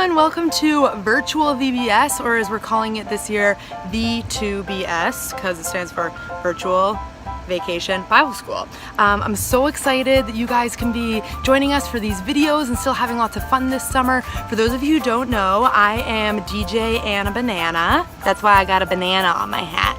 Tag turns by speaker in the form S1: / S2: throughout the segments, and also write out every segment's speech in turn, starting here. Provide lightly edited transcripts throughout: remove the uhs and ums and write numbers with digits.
S1: everyone, welcome to Virtual VBS, or as we're calling it this year, V2BS, because it stands for Virtual Vacation Bible School. I'm so excited that you guys can be joining us for these videos and still having lots of fun this summer. For those of you who don't know, I am DJ Anna Banana. That's why I got a banana on my hat.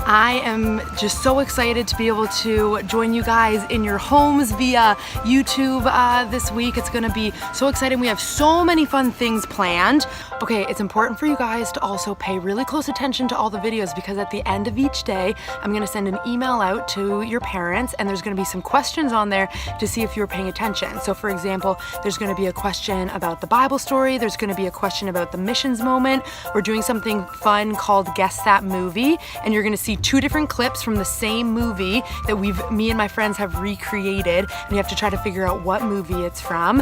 S1: I am just so excited to be able to join you guys in your homes via YouTube this week. It's gonna be so exciting. We have so many fun things planned. Okay, it's important for you guys to also pay really close attention to all the videos, because at the end of each day, I'm gonna send an email out to your parents, and there's gonna be some questions on there to see if you're paying attention. So for example, there's gonna be a question about the Bible story. There's gonna be a question about the missions moment. We're doing something fun called Guess That Movie, and you're gonna see two different clips from the same movie that me and my friends have recreated, and you have to try to figure out what movie it's from.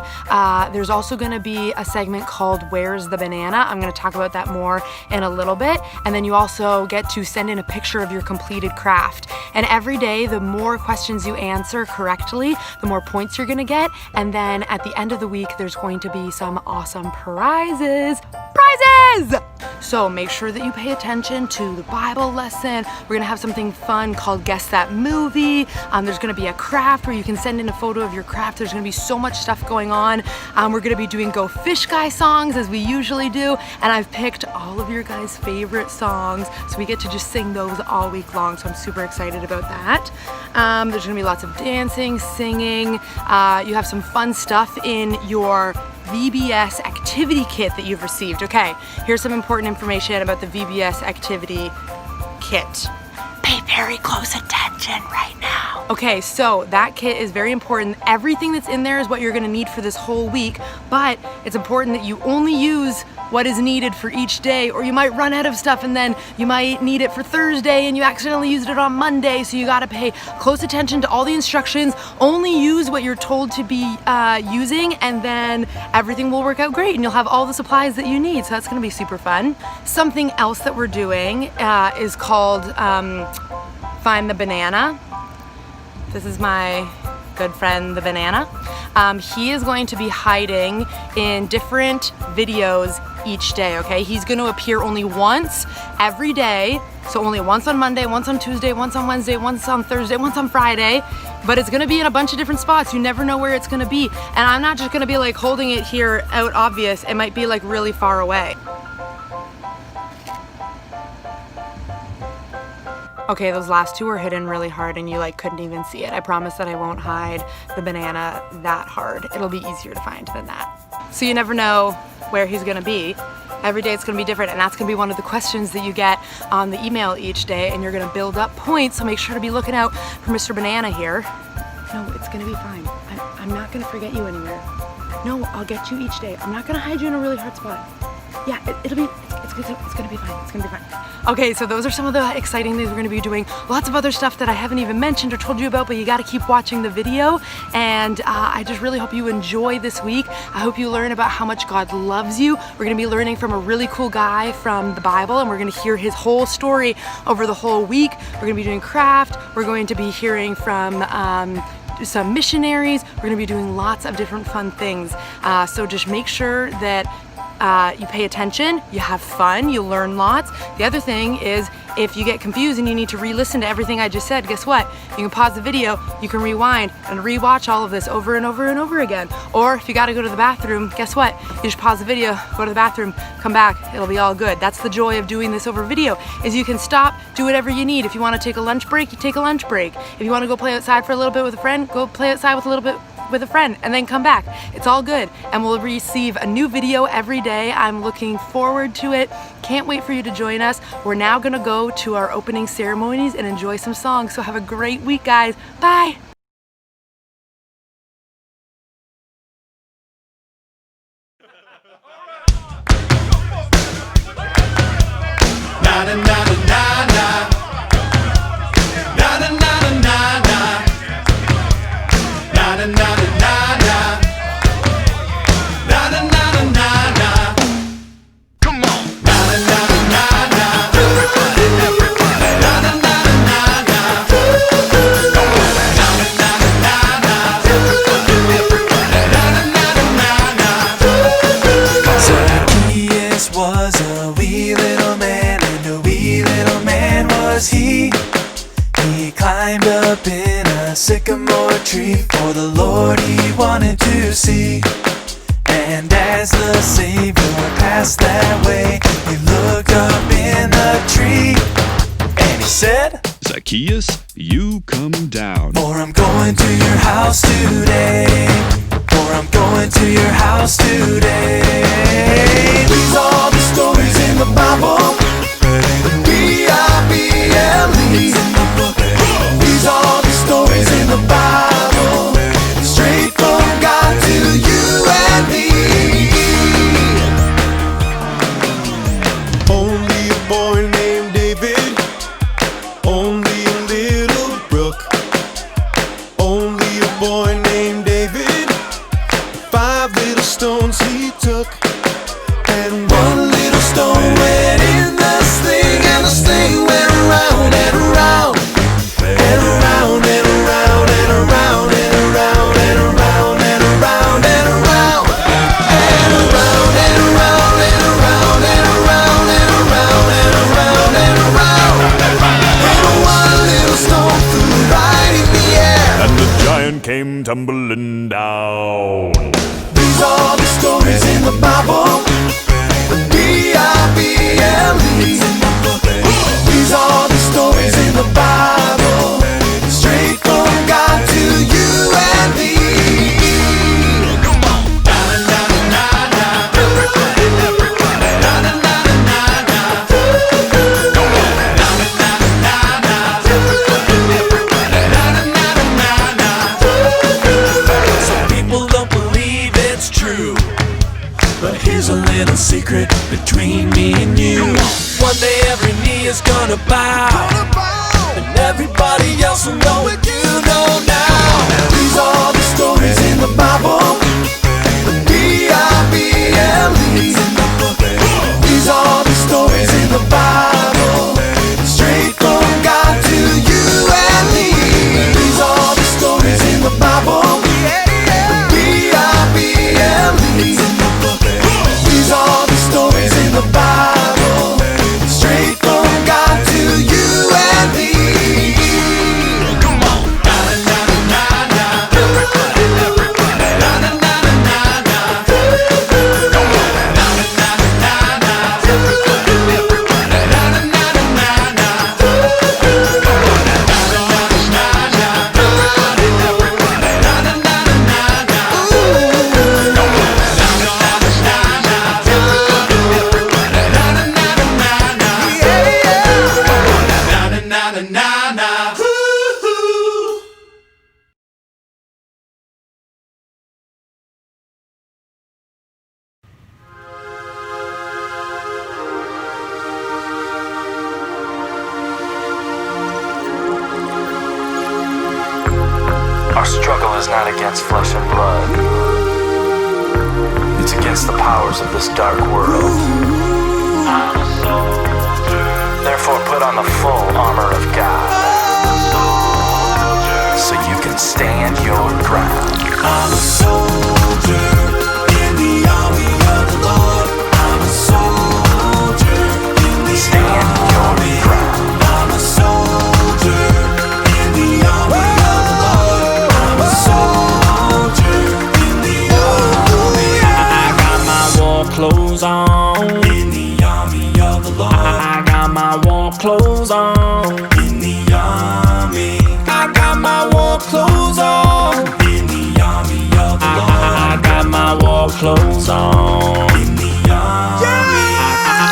S1: There's also gonna be a segment called Where's the Banana? I'm gonna talk about that more in a little bit. And then you also get to send in a picture of your completed craft. And every day, the more questions you answer correctly, the more points you're gonna get. And then at the end of the week, there's going to be some awesome prizes. So make sure that you pay attention to the Bible lesson. We're gonna have something fun called Guess That Movie. There's gonna be a craft where you can send in a photo of your craft. There's gonna be so much stuff going on. We're gonna be doing Go Fish Guy songs as we usually do. And I've picked all of your guys' favorite songs, so we get to just sing those all week long. So I'm super excited about that. There's gonna be lots of dancing, singing. You have some fun stuff in your VBS activity kit that you've received. Okay, here's some important information about the VBS activity kit. Pay very close attention right now. Okay, so that kit is very important. Everything that's in there is what you're gonna need for this whole week, but it's important that you only use what is needed for each day, or you might run out of stuff and then you might need it for Thursday and you accidentally used it on Monday, so you gotta pay close attention to all the instructions. Only use what you're told to be using, and then everything will work out great and you'll have all the supplies that you need, so that's gonna be super fun. Something else that we're doing is called Find the Banana. This is my good friend, the banana. He is going to be hiding in different videos each day, okay? He's going to appear only once every day, so only once on Monday, once on Tuesday, once on Wednesday, once on Thursday, once on Friday, but it's going to be in a bunch of different spots. You never know where it's going to be, and I'm not just going to be like holding it here out obvious. It might be like really far away. Okay, those last two were hidden really hard and you like couldn't even see it. I promise that I won't hide the banana that hard. It'll be easier to find than that. So you never know where he's gonna be. Every day it's gonna be different, and that's gonna be one of the questions that you get on the email each day, and you're gonna build up points, so make sure to be looking out for Mr. Banana here. No, it's gonna be fine. I'm not gonna forget you anywhere. No, I'll get you each day. I'm not gonna hide you in a really hard spot. Yeah, it's gonna be fine. It's gonna be fine. Okay, so those are some of the exciting things we're gonna be doing. Lots of other stuff that I haven't even mentioned or told you about, but you gotta keep watching the video. And I just really hope you enjoy this week. I hope you learn about how much God loves you. We're gonna be learning from a really cool guy from the Bible, and we're gonna hear his whole story over the whole week. We're gonna be doing craft. We're going to be hearing from some missionaries. We're gonna be doing lots of different fun things. So just make sure that you pay attention, you have fun, you learn lots. The other thing is, if you get confused and you need to re-listen to everything I just said, guess what? You can pause the video, you can rewind and re-watch all of this over and over and over again. Or if you gotta go to the bathroom, guess what? You just pause the video, go to the bathroom, come back, it'll be all good. That's the joy of doing this over video, is you can stop, do whatever you need. If you wanna take a lunch break, you take a lunch break. If you wanna go play outside for a little bit with a friend, go play outside with a friend and then come back. It's all good, and we'll receive a new video every day. I'm looking forward to it. Can't wait for you to join us. We're now gonna go to our opening ceremonies and enjoy some songs. So have a great week, guys. Bye.
S2: Na na na na na. Na na na na na. Na na na na na. Na na na na na. Come on. Na na na na na. Everybody, everybody. Na na na na na. Na na na na na. Everybody, everybody. Na na na na na. sycamore tree for the Lord he wanted to see. And as the Savior passed that way, he looked up in the tree and he said,
S3: Zacchaeus, you come down.
S2: for I'm going to your house today. For I'm going to your house today. These are the stories in the Bible. V2BS. These are the stories in the Bible, straight from God to you and me. Only a boy named David, only a little brook. Only a boy named David, 5 little stones he took, and 1 little stone went in the sling, and the sling went around and around and around and around and around and around and around and around and around and around and around and around and around and around and around and around, and 1 little stone flew right in the air,
S3: And the giant came tumbling down.
S2: These are the stories in the Bible. V2BS. These are the stories in the Bible, straight from God to you and me. Come on. Some people don't believe it's true, but here's a little secret between me and you. One day every knee is gonna bow, and everybody else will know what you know now. These are the stories in the Bible. V2BS. These are the stories in the Bible, straight from God to you and me. These are the stories in the Bible. V2BS. These are the stories in the Bible, straight from God to you and me. Come on.
S4: Our struggle is not against flesh and blood. It's against the powers of this dark world. Therefore, put on the full armor of God, so you can stand your ground.
S2: I'm a soldier in the army of the Lord. I'm a soldier in the
S4: Stand your
S2: army.
S4: ground.
S2: I'm a soldier in the army of the Lord. I'm a soldier in the army.
S5: I got my war clothes on.
S2: In the army of the Lord.
S5: I got my war clothes on.
S2: In the army.
S5: I got my war clothes on.
S2: In the army of the Lord.
S5: I got my war clothes on.
S2: In the army.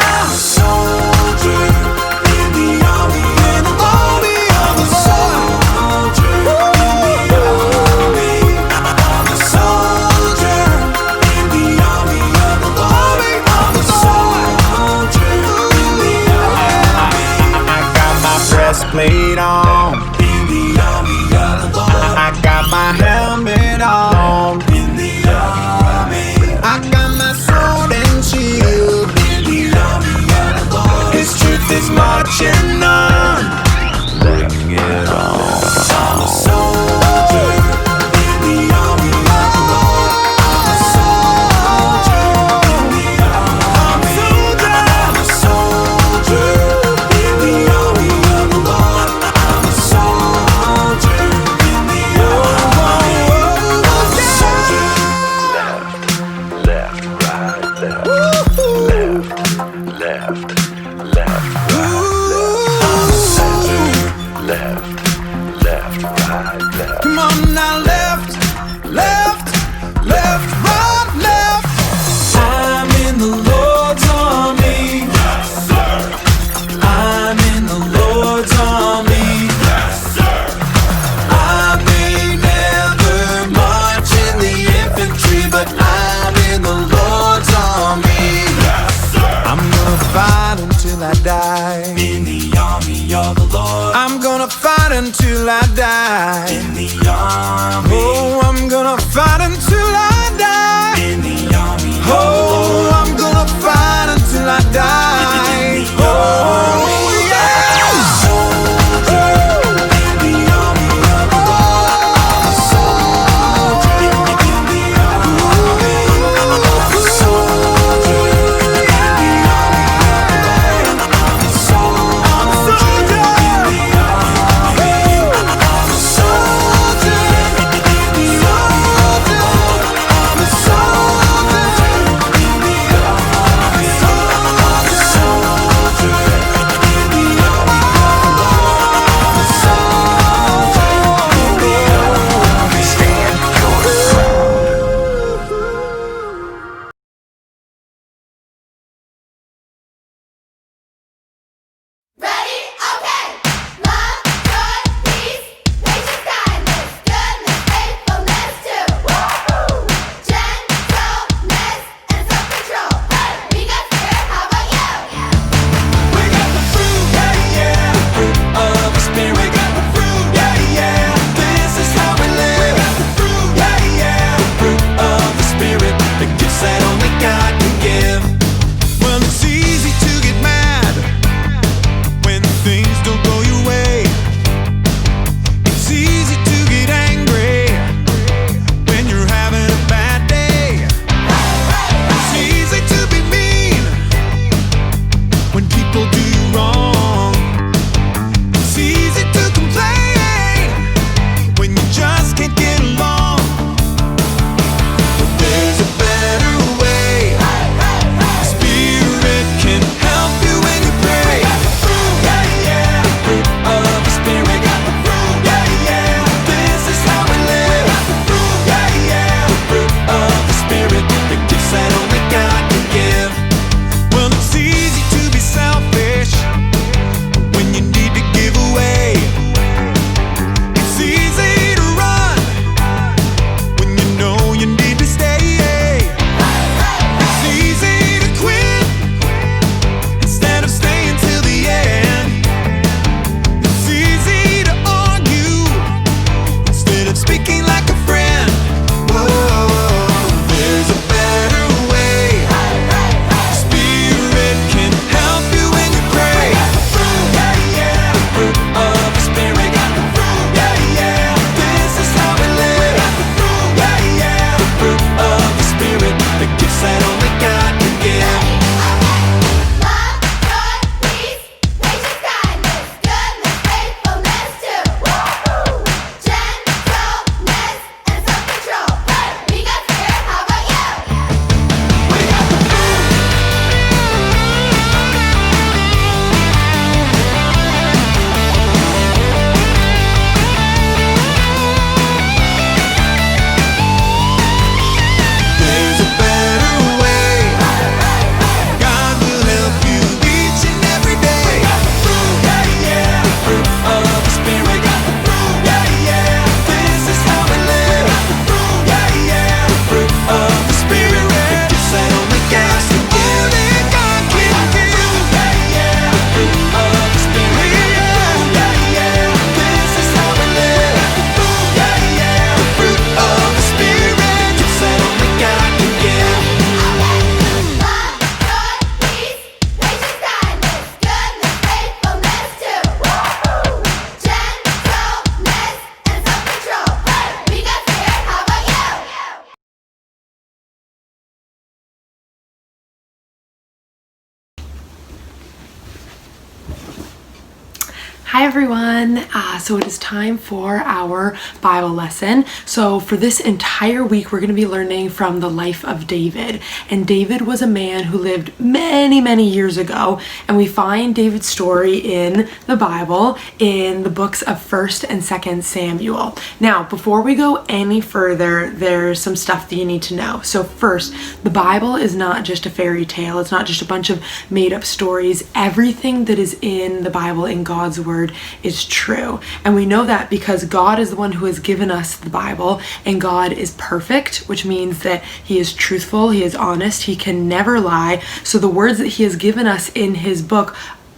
S2: I'm a soldier in the army of the Lord. I'm a soldier in the army. I'm a soldier in the army of the Lord. I'm a soldier in the army.
S5: I got my breastplate on.
S2: In the army of the Lord.
S5: I got my helmet on.
S2: In the army.
S5: I got my sword
S2: until I die.
S5: In the army.
S2: Oh, I'm gonna fight until I die.
S5: In the army.
S2: Oh, I'm gonna fight until I die. Oh, yeah.
S5: Soldier in the army of God. Soldier in the army. Soldier in the army of God. Soldier in the army. Soldier in the army. I'm a soldier in the army. Soldier in the army. Stand your ground.
S6: Ready? Okay. Love, joy, peace, patience, kindness, goodness, faithfulness, too. Gentleness and self-control. We got spirit. How about you?
S2: We got the fruit, yeah, yeah. Fruit of the spirit. We got the fruit, yeah, yeah. This is how we live. We got the fruit, yeah, yeah. Fruit of the spirit. The gifts that only God can give. Well, it's easy to get mad when things don't go your way. It's easy to get angry when you're having a bad day. It's easy to be mean when people do you wrong. It's easy to complain when you just can't get along. But there's a better way. Spirit can help you when you pray. Fruit, yeah, yeah. Fruit of the spirit. Got the fruit, yeah, yeah. This is how we live. Got the fruit, yeah, yeah. Fruit of the spirit. The gifts that only God can give. Well, it's easy to be selfish when you need to give away. It's easy to run when you know you need to stay. It's easy to quit instead of staying till the end. It's easy to argue instead of speaking like a friend. Whoa, there's a better way. Spirit can help you when you pray. Fruit, yeah, yeah. Fruit of the spirit. Got the fruit, yeah, yeah. This is how we live. Got the fruit, yeah, yeah. Fruit of the spirit. The gifts that only God can give.
S6: Love, joy, peace, patience, kindness, goodness, faithfulness, too. Gentleness and self-control. We got spirit. How about you?
S2: We got the fruit. There's a better way. God will help you each and every day. Fruit, yeah, yeah. Fruit of the spirit. Got the fruit, yeah, yeah. This is how we live. Got the fruit, yeah, yeah. Fruit of the spirit. The gifts that only God can give. Only God can give. Yeah, yeah. Fruit of the spirit. Yeah, yeah. This is how we live. Got the fruit, yeah, yeah. Fruit of the spirit. Gifts that only God can give.
S6: Love, joy, peace, patience, kindness, goodness, faithfulness, too. Gentleness and self-control. We got spirit. How about you?
S1: Hi everyone. So it is time for our Bible lesson. So for this entire week, we're going to be learning from the life of David. And David was a man who lived many, many years ago. And we find David's story in the Bible in the books of 1st and 2nd Samuel. Now, before we go any further, there's some stuff that you need to know. So first, the Bible is not just a fairy tale. It's not just a bunch of made up stories. Everything that is in the Bible, in God's word, is true. And we know that because God is the one who has given us the Bible, and God is perfect, which means that he is truthful, he is honest, he can never lie. So the words that he has given us in his book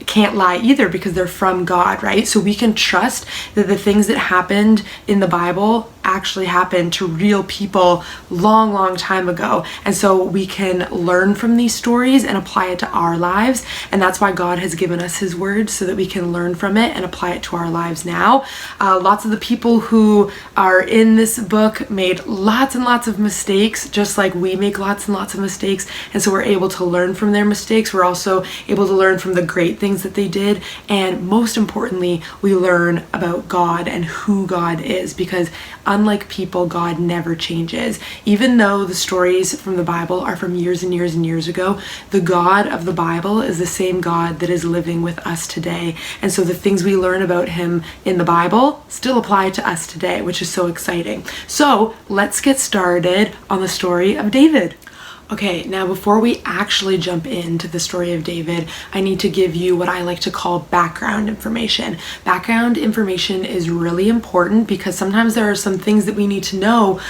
S1: can't lie either because they're from God, right? So we can trust that the things that happened in the Bible actually happened to real people long time ago. And so we can learn from these stories and apply it to our lives. And that's why God has given us his word, so that we can learn from it and apply it to our lives now. Lots of the people who are in this book made lots and lots of mistakes, just like we make lots and lots of mistakes. And so we're able to learn from their mistakes. We're also able to learn from the great things that they did. And most importantly, we learn about God and who God is, because unlike people, God never changes. Even though the stories from the Bible are from years and years and years ago, the God of the Bible is the same God that is living with us today. And so the things we learn about him in the Bible still apply to us today, which is so exciting. So let's get started on the story of David. Okay, now before we actually jump into the story of David, I need to give you what I like to call background information. Background information is really important because sometimes there are some things that we need to know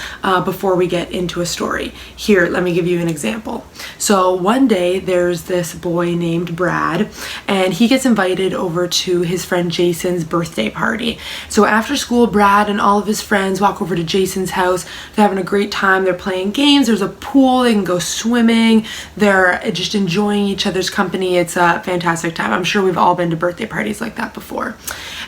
S1: before we get into a story. Here, let me give you an example. So one day there's this boy named Brad, and he gets invited over to his friend Jason's birthday party. So after school, Brad and all of his friends walk over to Jason's house. They're having a great time. They're playing games. There's a pool. They can go swimming. They're just enjoying each other's company. It's a fantastic time. I'm sure we've all been to birthday parties like that before.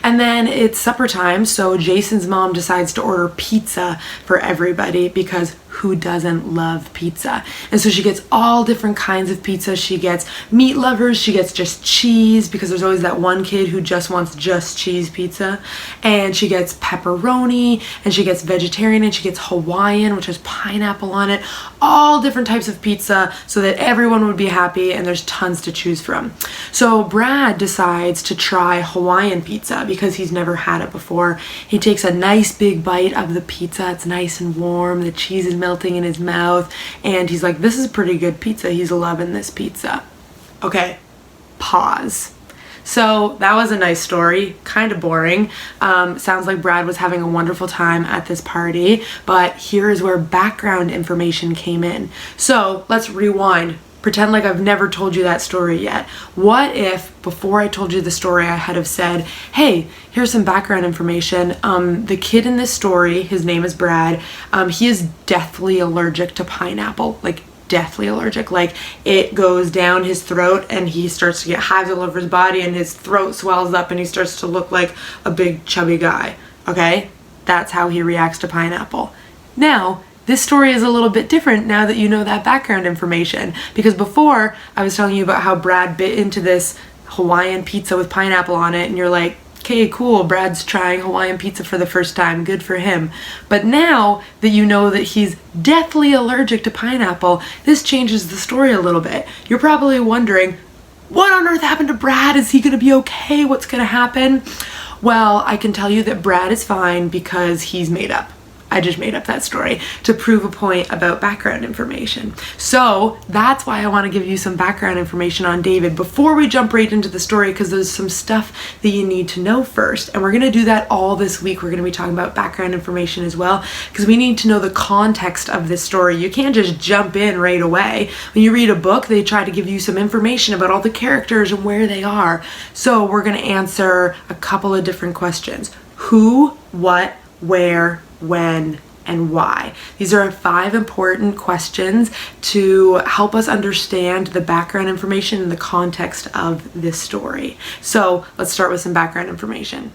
S1: And then it's supper time, so Jason's mom decides to order pizza for everybody because who doesn't love pizza? And so she gets all different kinds of pizza. She gets meat lovers, she gets just cheese, because there's always that one kid who just wants just cheese pizza. And she gets pepperoni, and she gets vegetarian, and she gets Hawaiian, which has pineapple on it. All different types of pizza so that everyone would be happy, and there's tons to choose from. So Brad decides to try Hawaiian pizza because he's never had it before. He takes a nice big bite of the pizza. It's nice and warm. The cheese is melting in his mouth, and he's like, this is pretty good pizza. He's loving this pizza. Okay, pause. So that was a nice story, kind of boring. Sounds like Brad was having a wonderful time at this party, but here is where background information came in. So let's rewind. Pretend like I've never told you that story yet. What if before I told you the story I had have said, hey, here's some background information. The kid in this story, his name is Brad, he is deathly allergic to pineapple, like deathly allergic. Like it goes down his throat and he starts to get hives all over his body and his throat swells up and he starts to look like a big chubby guy. Okay? That's how he reacts to pineapple. Now, this story is a little bit different now that you know that background information, because before I was telling you about how Brad bit into this Hawaiian pizza with pineapple on it and you're like, okay, cool, Brad's trying Hawaiian pizza for the first time, good for him. But now that you know that he's deathly allergic to pineapple, this changes the story a little bit. You're probably wondering, what on earth happened to Brad? Is he gonna be okay? What's gonna happen? Well, I can tell you that Brad is fine because he's made up. I just made up that story to prove a point about background information. So that's why I want to give you some background information on David before we jump right into the story, because there's some stuff that you need to know first. And we're going to do that all this week. We're going to be talking about background information as well, because we need to know the context of this story. You can't just jump in right away. When you read a book, they try to give you some information about all the characters and where they are. So we're going to answer a couple of different questions. Who, what, where, when, and why. These are 5 important questions to help us understand the background information and the context of this story. So let's start with some background information.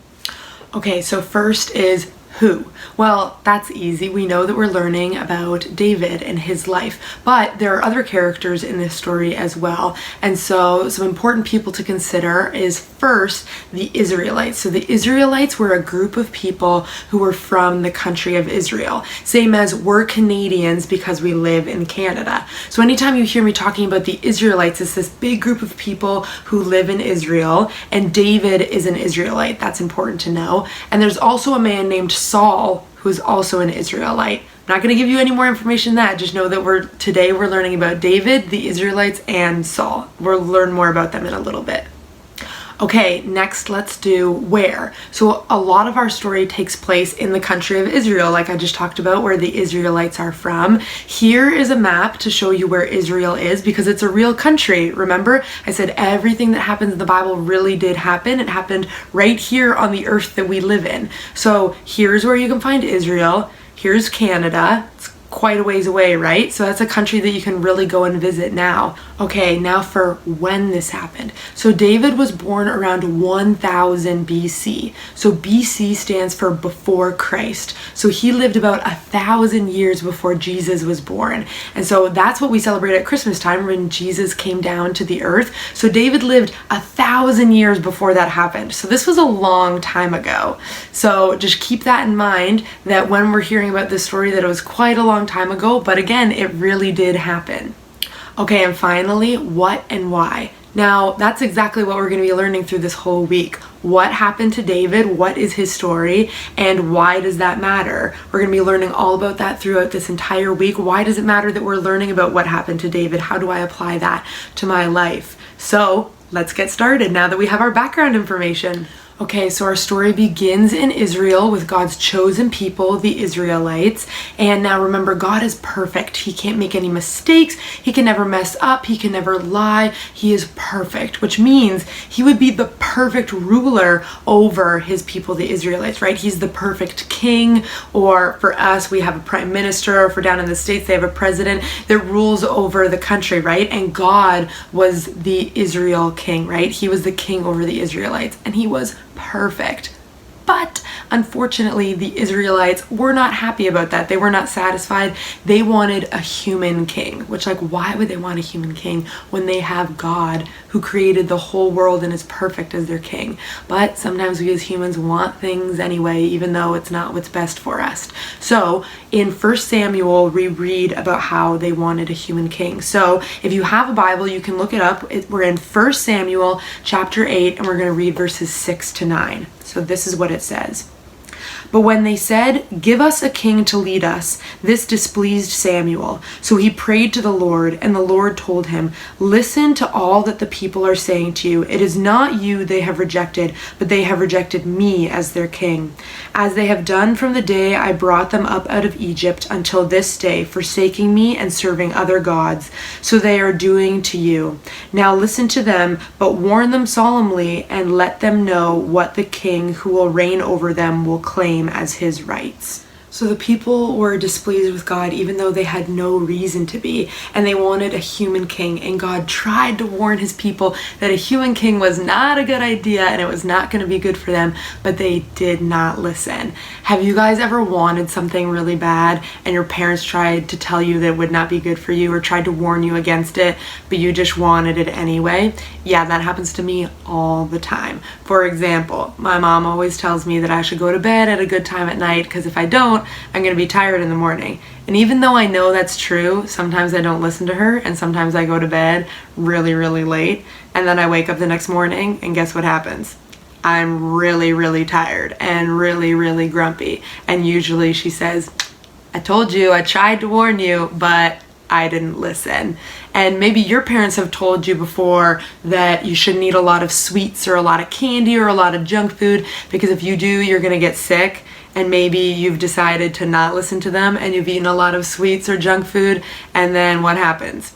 S1: Okay, so first is who? Well, that's easy. We know that we're learning about David and his life, but there are other characters in this story as well. And so some important people to consider is first the Israelites. So the Israelites were a group of people who were from the country of Israel, same as we're Canadians because we live in Canada. So anytime you hear me talking about the Israelites, it's this big group of people who live in Israel, and David is an Israelite. That's important to know. And there's also a man named Saul, who's also an Israelite. I'm not going to give you any more information than that. Just know that today we're learning about David, the Israelites, and Saul. We'll learn more about them in a little bit. Okay, next let's do where. So a lot of our story takes place in the country of Israel, like I just talked about, where the Israelites are from. Here is a map to show you where Israel is because it's a real country. Remember, I said everything that happens in the Bible really did happen. It happened right here on the earth that we live in. So here's where you can find Israel. Here's Canada. It's quite a ways away, right? So that's a country that you can really go and visit now. Okay, now for when this happened. So David was born around 1000 BC. So BC stands for before Christ. So he lived about 1,000 years before Jesus was born. And so that's what we celebrate at Christmas time when Jesus came down to the earth. So David lived 1,000 years before that happened. So this was a long time ago. So just keep that in mind that when we're hearing about this story that it was quite a long time ago, but again, it really did happen. Okay, and finally, what and why? Now, that's exactly what we're going to be learning through this whole week. What happened to David? What is his story? And why does that matter? We're going to be learning all about that throughout this entire week. Why does it matter that we're learning about what happened to David? How do I apply that to my life? So, let's get started now that we have our background information. Okay, so our story begins in Israel with God's chosen people, the Israelites. And now remember, God is perfect. He can't make any mistakes. He can never mess up. He can never lie. He is perfect, which means he would be the perfect ruler over his people, the Israelites, right? He's the perfect king, or for us, we have a prime minister, or for down in the States, they have a president that rules over the country, right? And God was the Israel king, right? He was the king over the Israelites, and he was perfect. But unfortunately, the Israelites were not happy about that. They were not satisfied. They wanted a human king, which, like, why would they want a human king when they have God who created the whole world and is perfect as their king? But sometimes we as humans want things anyway, even though it's not what's best for us. So in 1 Samuel, we read about how they wanted a human king. So if you have a Bible, you can look it up. We're in 1 Samuel chapter 8, and we're going to read verses 6 to 9. So this is what it says. But when they said, "Give us a king to lead us," this displeased Samuel. So he prayed to the Lord, and the Lord told him, "Listen to all that the people are saying to you. It is not you they have rejected, but they have rejected me as their king, as they have done from the day I brought them up out of Egypt until this day, forsaking me and serving other gods. So they are doing to you. Now listen to them, but warn them solemnly, and let them know what the king who will reign over them will claim as his rights." So the people were displeased with God even though they had no reason to be, and they wanted a human king, and God tried to warn his people that a human king was not a good idea and it was not going to be good for them, but they did not listen. Have you guys ever wanted something really bad and your parents tried to tell you that it would not be good for you or tried to warn you against it, but you just wanted it anyway? Yeah, that happens to me all the time. For example, my mom always tells me that I should go to bed at a good time at night because if I don't, I'm going to be tired in the morning. And even though I know that's true, sometimes I don't listen to her, and sometimes I go to bed really, really late, and then I wake up the next morning, and guess what happens? I'm really, really tired and really, really grumpy. And usually she says, "I told you, I tried to warn you, but I didn't listen." And maybe your parents have told you before that you shouldn't eat a lot of sweets or a lot of candy or a lot of junk food because if you do, you're going to get sick. And maybe you've decided to not listen to them and you've eaten a lot of sweets or junk food, and then what happens?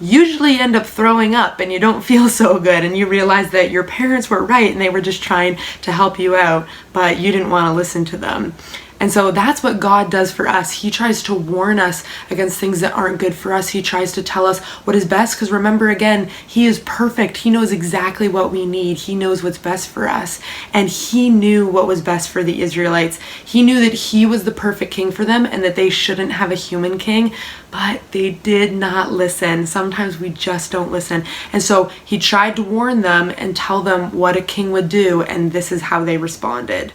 S1: Usually you end up throwing up and you don't feel so good, and you realize that your parents were right and they were just trying to help you out, but you didn't want to listen to them. And so that's what God does for us. He tries to warn us against things that aren't good for us. He tries to tell us what is best, because remember, again, he is perfect. He knows exactly what we need. He knows what's best for us. And he knew what was best for the Israelites. He knew that he was the perfect king for them and that they shouldn't have a human king, but they did not listen. Sometimes we just don't listen. And so he tried to warn them and tell them what a king would do, and this is how they responded.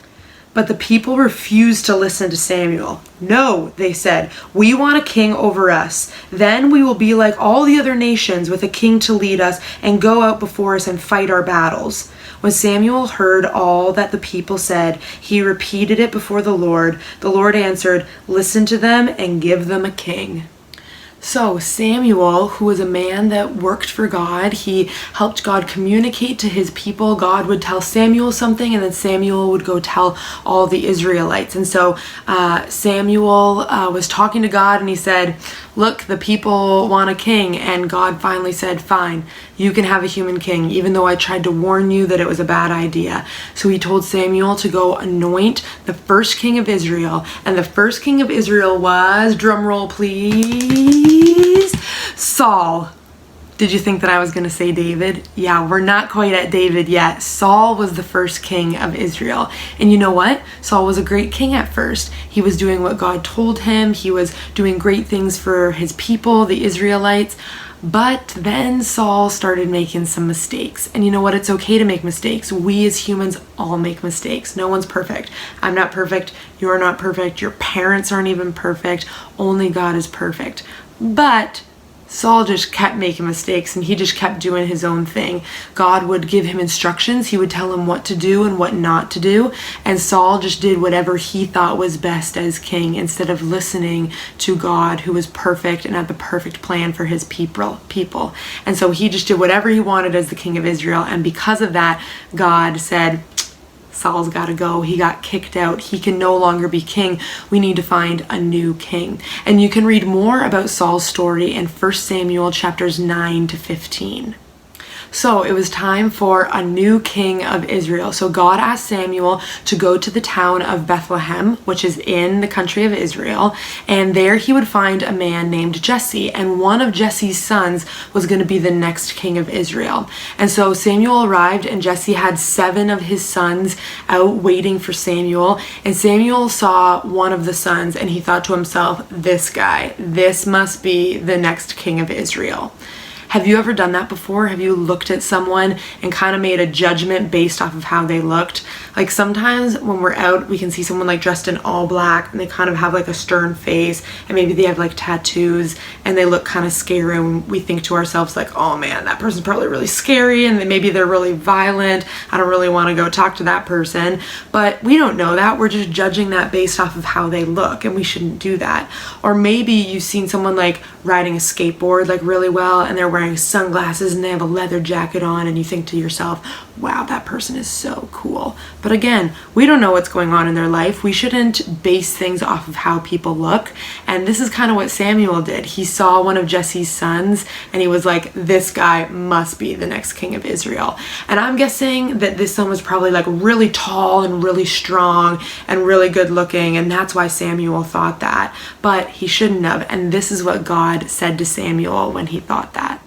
S1: But the people refused to listen to Samuel. "No," they said, "we want a king over us. Then we will be like all the other nations with a king to lead us and go out before us and fight our battles." When Samuel heard all that the people said, he repeated it before the Lord. The Lord answered, "Listen to them and give them a king." So Samuel, who was a man that worked for God, he helped God communicate to his people. God would tell Samuel something, and then Samuel would go tell all the Israelites. And so Samuel was talking to God, and he said, look, the people want a king. And God finally said, fine, you can have a human king, even though I tried to warn you that it was a bad idea. So he told Samuel to go anoint the first king of Israel. And the first king of Israel was, drumroll please, Saul. Did you think that I was going to say David? Yeah, we're not quite at David yet. Saul was the first king of Israel. And you know what? Saul was a great king at first. He was doing what God told him. He was doing great things for his people, the Israelites. But then Saul started making some mistakes. And you know what? It's okay to make mistakes. We as humans all make mistakes. No one's perfect. I'm not perfect. You're not perfect. Your parents aren't even perfect. Only God is perfect. But Saul just kept making mistakes, and he just kept doing his own thing. God would give him instructions. He would tell him what to do and what not to do. And Saul just did whatever he thought was best as king, instead of listening to God, who was perfect and had the perfect plan for his people. And so he just did whatever he wanted as the king of Israel. And because of that, God said, Saul's got to go. He got kicked out. He can no longer be king. We need to find a new king. And you can read more about Saul's story in 1 Samuel chapters 9 to 15. So it was time for a new king of Israel. So God asked Samuel to go to the town of Bethlehem, which is in the country of Israel, and there he would find a man named Jesse, and one of Jesse's sons was going to be the next king of Israel. And so Samuel arrived, and Jesse had 7 of his sons out waiting for Samuel, and Samuel saw one of the sons, and he thought to himself, this guy, this must be the next king of Israel. Have you ever done that before? Have you looked at someone and kind of made a judgment based off of how they looked? Like sometimes when we're out, we can see someone like dressed in all black, and they kind of have like a stern face, and maybe they have like tattoos, and they look kind of scary, and we think to ourselves like, oh man, that person's probably really scary, and then maybe they're really violent. I don't really want to go talk to that person. But we don't know that. We're just judging that based off of how they look, and we shouldn't do that. Or maybe you've seen someone like riding a skateboard like really well, and they're wearing sunglasses and they have a leather jacket on, and you think to yourself, wow, that person is so cool. But again, we don't know what's going on in their life. We shouldn't base things off of how people look. And this is kind of what Samuel did. He saw one of Jesse's sons, and he was like, this guy must be the next king of Israel. And I'm guessing that this son was probably like really tall and really strong and really good looking, and that's why Samuel thought that. But he shouldn't have. And this is what God said to Samuel when he thought that.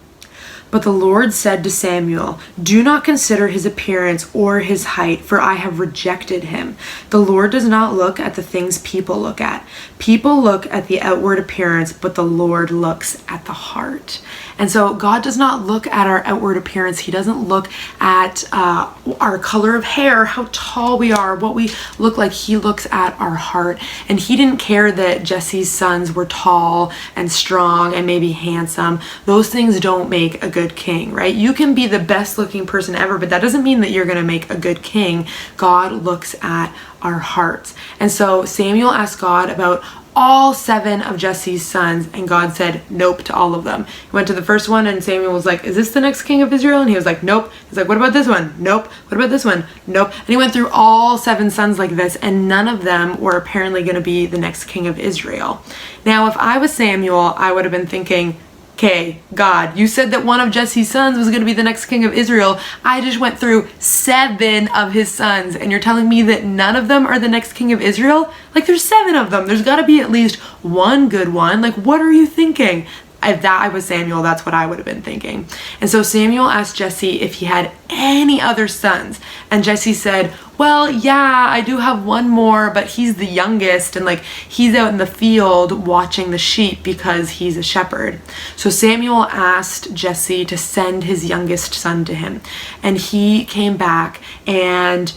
S1: But the Lord said to Samuel, do not consider his appearance or his height, for I have rejected him. The Lord does not look at the things people look at. People look at the outward appearance, but the Lord looks at the heart. And so God does not look at our outward appearance. He doesn't look at our color of hair, how tall we are, what we look like. He looks at our heart. And he didn't care that Jesse's sons were tall and strong and maybe handsome. Those things don't make a good king, right? You can be the best looking person ever, but that doesn't mean that you're going to make a good king. God looks at our hearts. And so Samuel asked God about all 7 of Jesse's sons, and God said nope to all of them. He went to the first one, and Samuel was like, is this the next king of Israel? And he was like, nope. He's like, what about this one? Nope. What about this one? Nope. And he went through all 7 sons like this, and none of them were apparently going to be the next king of Israel. Now, if I was Samuel, I would have been thinking, okay, God, you said that one of Jesse's sons was going to be the next king of Israel. I just went through 7 of his sons, and you're telling me that none of them are the next king of Israel? Like, there's 7 of them. There's got to be at least one good one. Like, what are you thinking? If that I was Samuel, that's what I would have been thinking. And so Samuel asked Jesse if he had any other sons. And Jesse said, well, yeah, I do have one more, but he's the youngest, and like he's out in the field watching the sheep because he's a shepherd. So Samuel asked Jesse to send his youngest son to him. And he came back, and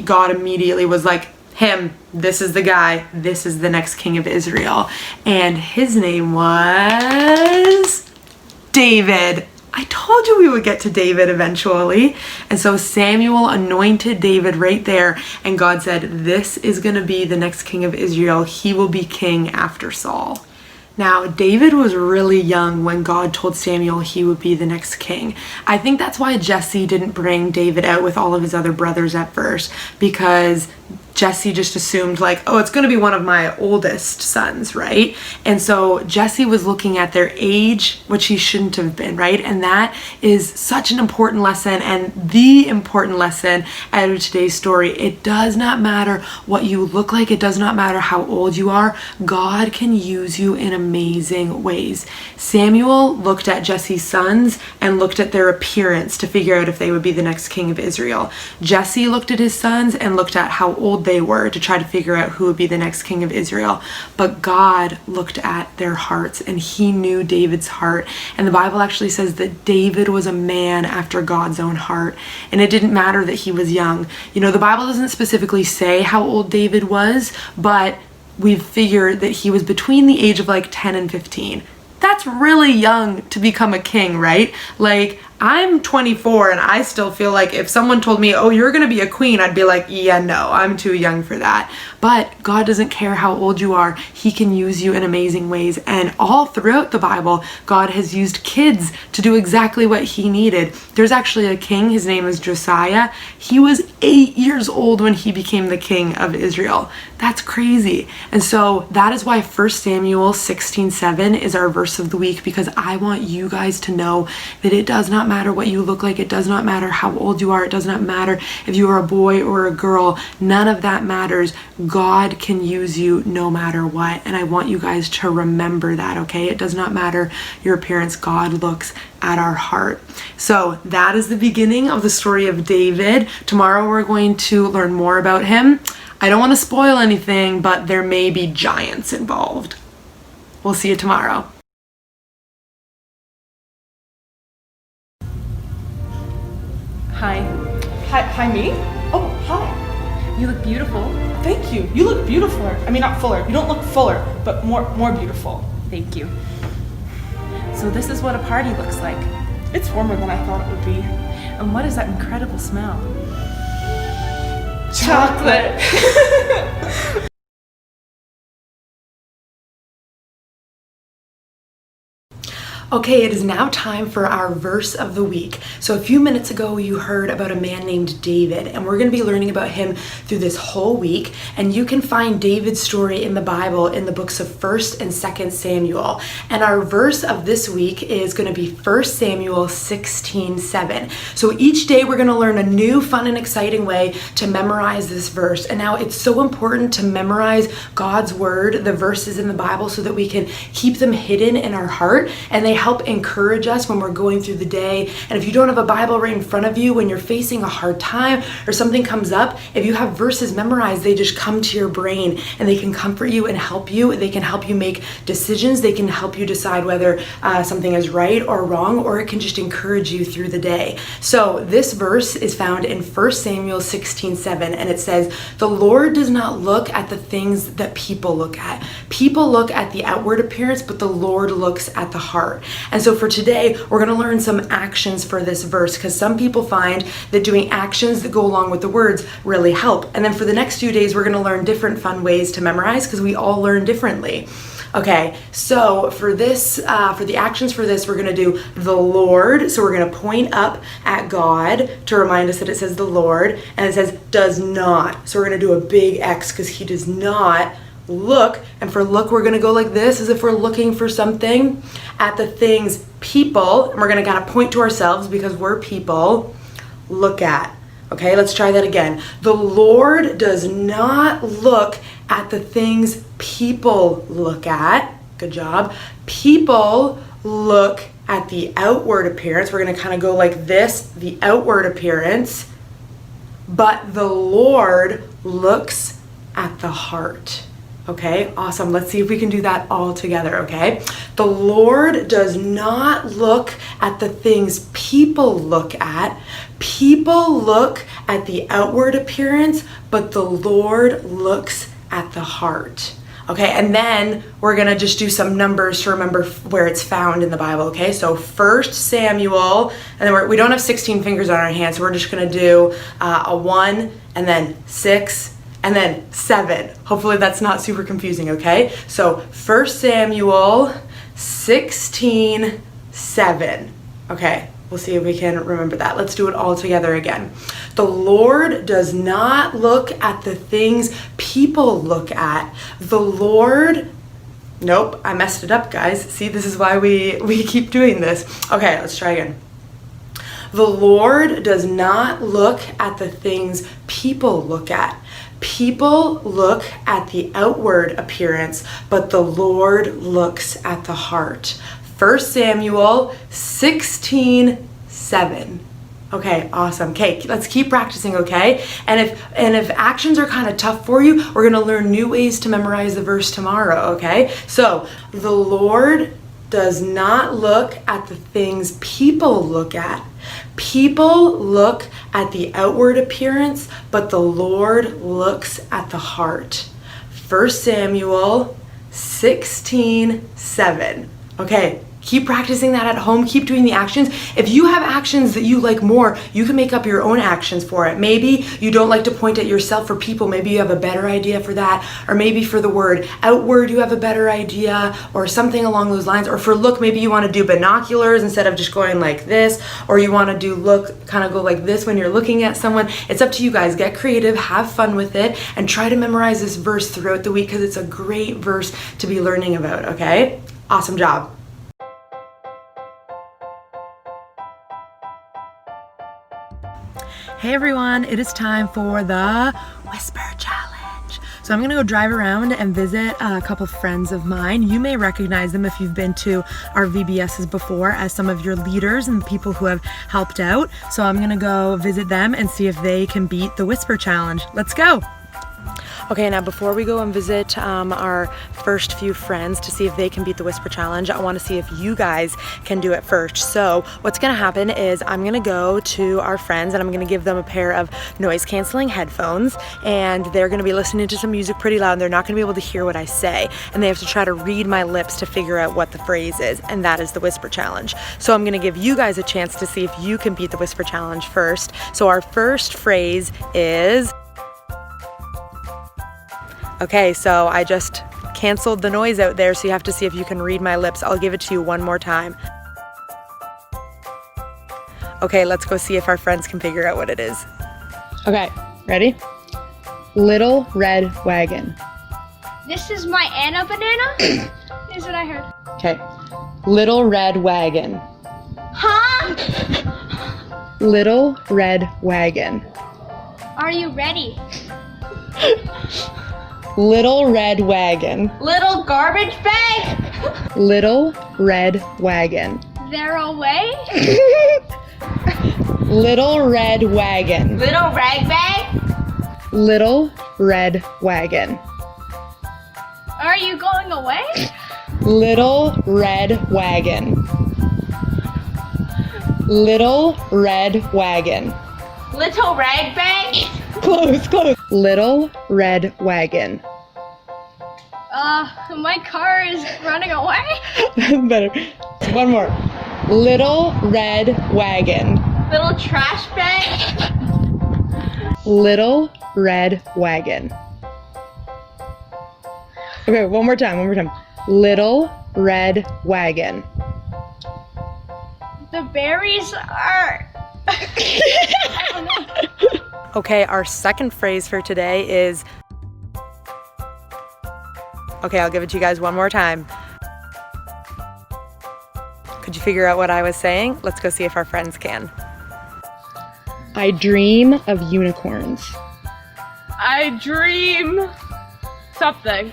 S1: God immediately was like, him, this is the guy, this is the next king of Israel. And his name was David. I told you we would get to David eventually. And so Samuel anointed David right there, and God said, this is going to be the next king of Israel. He will be king after Saul. Now, David was really young when God told Samuel he would be the next king. I think that's why Jesse didn't bring David out with all of his other brothers at first, because Jesse just assumed like, oh, it's going to be one of my oldest sons, right? And so Jesse was looking at their age, which he shouldn't have been, right? And that is such an important lesson, and the important lesson out of today's story. It does not matter what you look like. It does not matter how old you are. God can use you in amazing ways. Samuel looked at Jesse's sons and looked at their appearance to figure out if they would be the next king of Israel. Jesse looked at his sons and looked at how old they were to try to figure out who would be the next king of Israel. But God looked at their hearts, and he knew David's heart. And the Bible actually says that David was a man after God's own heart. And it didn't matter that he was young. You know, the Bible doesn't specifically say how old David was, but we've figured that he was between the age of like 10 and 15. That's really young to become a king, right? Like, I'm 24 and I still feel like if someone told me, oh, you're gonna be a queen, I'd be like, yeah, no, I'm too young for that. But God doesn't care how old you are. He can use you in amazing ways. And all throughout the Bible, God has used kids to do exactly what he needed. There's actually a king, his name is Josiah. He was 8 years old when he became the king of Israel. That's crazy. And so that is why 1 Samuel 16:7 is our verse of the week, because I want you guys to know that it does not matter what you look like. It does not matter how old you are. It does not matter if you are a boy or a girl. None of that matters. God can use you no matter what. And I want you guys to remember that, okay? It does not matter your appearance. God looks at our heart. So that is the beginning of the story of David. Tomorrow we're going to learn more about him. I don't want to spoil anything, but there may be giants involved. We'll see you tomorrow.
S7: Hi. Hi, me? Oh, hi. You look beautiful. Thank you. You look beautiful. I mean, not fuller. You don't look fuller, but more beautiful. Thank you. So this is what a party looks like. It's warmer than I thought it would be. And what is that incredible smell? Chocolate.
S1: Okay, it is now time for our verse of the week. So a few minutes ago, you heard about a man named David, and we're going to be learning about him through this whole week. And you can find David's story in the Bible in the books of 1st and 2nd Samuel. And our verse of this week is going to be 1 Samuel 16:7. So each day we're going to learn a new, fun, and exciting way to memorize this verse. And now it's so important to memorize God's word, the verses in the Bible, so that we can keep them hidden in our heart, and they help encourage us when we're going through the day. And if you don't have a Bible right in front of you, when you're facing a hard time or something comes up, if you have verses memorized, they just come to your brain and they can comfort you and help you. They can help you make decisions. They can help you decide whether something is right or wrong, or it can just encourage you through the day. So this verse is found in 1 Samuel 16:7, and it says, "The Lord does not look at the things that people look at. People look at the outward appearance, but the Lord looks at the heart." And so for today, we're going to learn some actions for this verse, because some people find that doing actions that go along with the words really help. And then for the next few days, we're going to learn different fun ways to memorize, because we all learn differently. Okay, so for this, for the actions for this, we're going to do the Lord. So we're going to point up at God to remind us that it says the Lord, and it says does not. So we're going to do a big X because he does not look. And for look, we're going to go like this, as if we're looking for something, at the things people, and we're going to kind of point to ourselves because we're people, look at. Okay, let's try that again. The Lord does not look at the things people look at. Good job. People look at the outward appearance. We're going to kind of go like this, the outward appearance. But the Lord looks at the heart. Okay, awesome. Let's see if we can do that all together, okay? The Lord does not look at the things people look at. People look at the outward appearance, but the Lord looks at the heart. Okay, and then we're going to just do some numbers to remember where it's found in the Bible, okay? So 1 Samuel, and then we don't have 16 fingers on our hands, so we're just going to do a 1, and then 6, and then 7. Hopefully that's not super confusing, okay? So 1 Samuel 16, 7. Okay, we'll see if we can remember that. Let's do it all together again. The Lord does not look at the things people look at. The Lord, nope, I messed it up, guys. See, this is why we keep doing this. Okay, let's try again. The Lord does not look at the things people look at. People look at the outward appearance, but the Lord looks at the heart. 1 Samuel 16, 7. Okay, awesome. Okay, let's keep practicing, okay? And if actions are kind of tough for you, we're gonna learn new ways to memorize the verse tomorrow, okay? So, the Lord does not look at the things people look at. People look at the outward appearance, but the Lord looks at the heart. 1 Samuel 16, 7. Okay, keep practicing that at home. Keep doing the actions. If you have actions that you like more, you can make up your own actions for it. Maybe you don't like to point at yourself or people. Maybe you have a better idea for that. Or maybe for the word outward, you have a better idea or something along those lines. Or for look, maybe you want to do binoculars instead of just going like this. Or you want to do look, kind of go like this when you're looking at someone. It's up to you guys. Get creative, have fun with it, and try to memorize this verse throughout the week because it's a great verse to be learning about, okay? Awesome job. Hey everyone, it is time for the Whisper Challenge. So I'm gonna go drive around and visit a couple friends of mine. You may recognize them if you've been to our VBSs before as some of your leaders and people who have helped out. So I'm gonna go visit them and see if they can beat the Whisper Challenge. Let's go. Okay, now before we go and visit our first few friends to see if they can beat the Whisper Challenge, I want to see if you guys can do it first. So what's going to happen is I'm going to go to our friends and I'm going to give them a pair of noise canceling headphones, and they're going to be listening to some music pretty loud and they're not going to be able to hear what I say, and they have to try to read my lips to figure out what the phrase is, and that is the Whisper Challenge. So I'm going to give you guys a chance to see if you can beat the Whisper Challenge first. So our first phrase is... Okay, so I just canceled the noise out there, so you have to see if you can read my lips. I'll give it to you one more time. Okay, let's go see if our friends can figure out what it is. Okay, ready? Little red wagon.
S6: This is my Anna banana? Is what I heard.
S1: Okay, little red wagon.
S6: Huh?
S1: Little red wagon.
S6: Are you ready?
S1: Little red wagon.
S6: Little garbage bag?
S1: Little red wagon.
S6: They're away?
S1: Little red wagon.
S6: Little rag bag?
S1: Little red wagon.
S6: Are you going away?
S1: Little red wagon. Little red wagon.
S6: Little rag bag?
S1: Close, close. Little red wagon.
S6: My car is running away?
S1: Better. One more. Little red wagon.
S6: Little trash bag?
S1: Little red wagon. Okay, one more time, Little red wagon.
S6: The berries are...
S1: Okay, our second phrase for today is... Okay, I'll give it to you guys one more time. Could you figure out what I was saying? Let's go see if our friends can. I dream of unicorns.
S7: I dream something.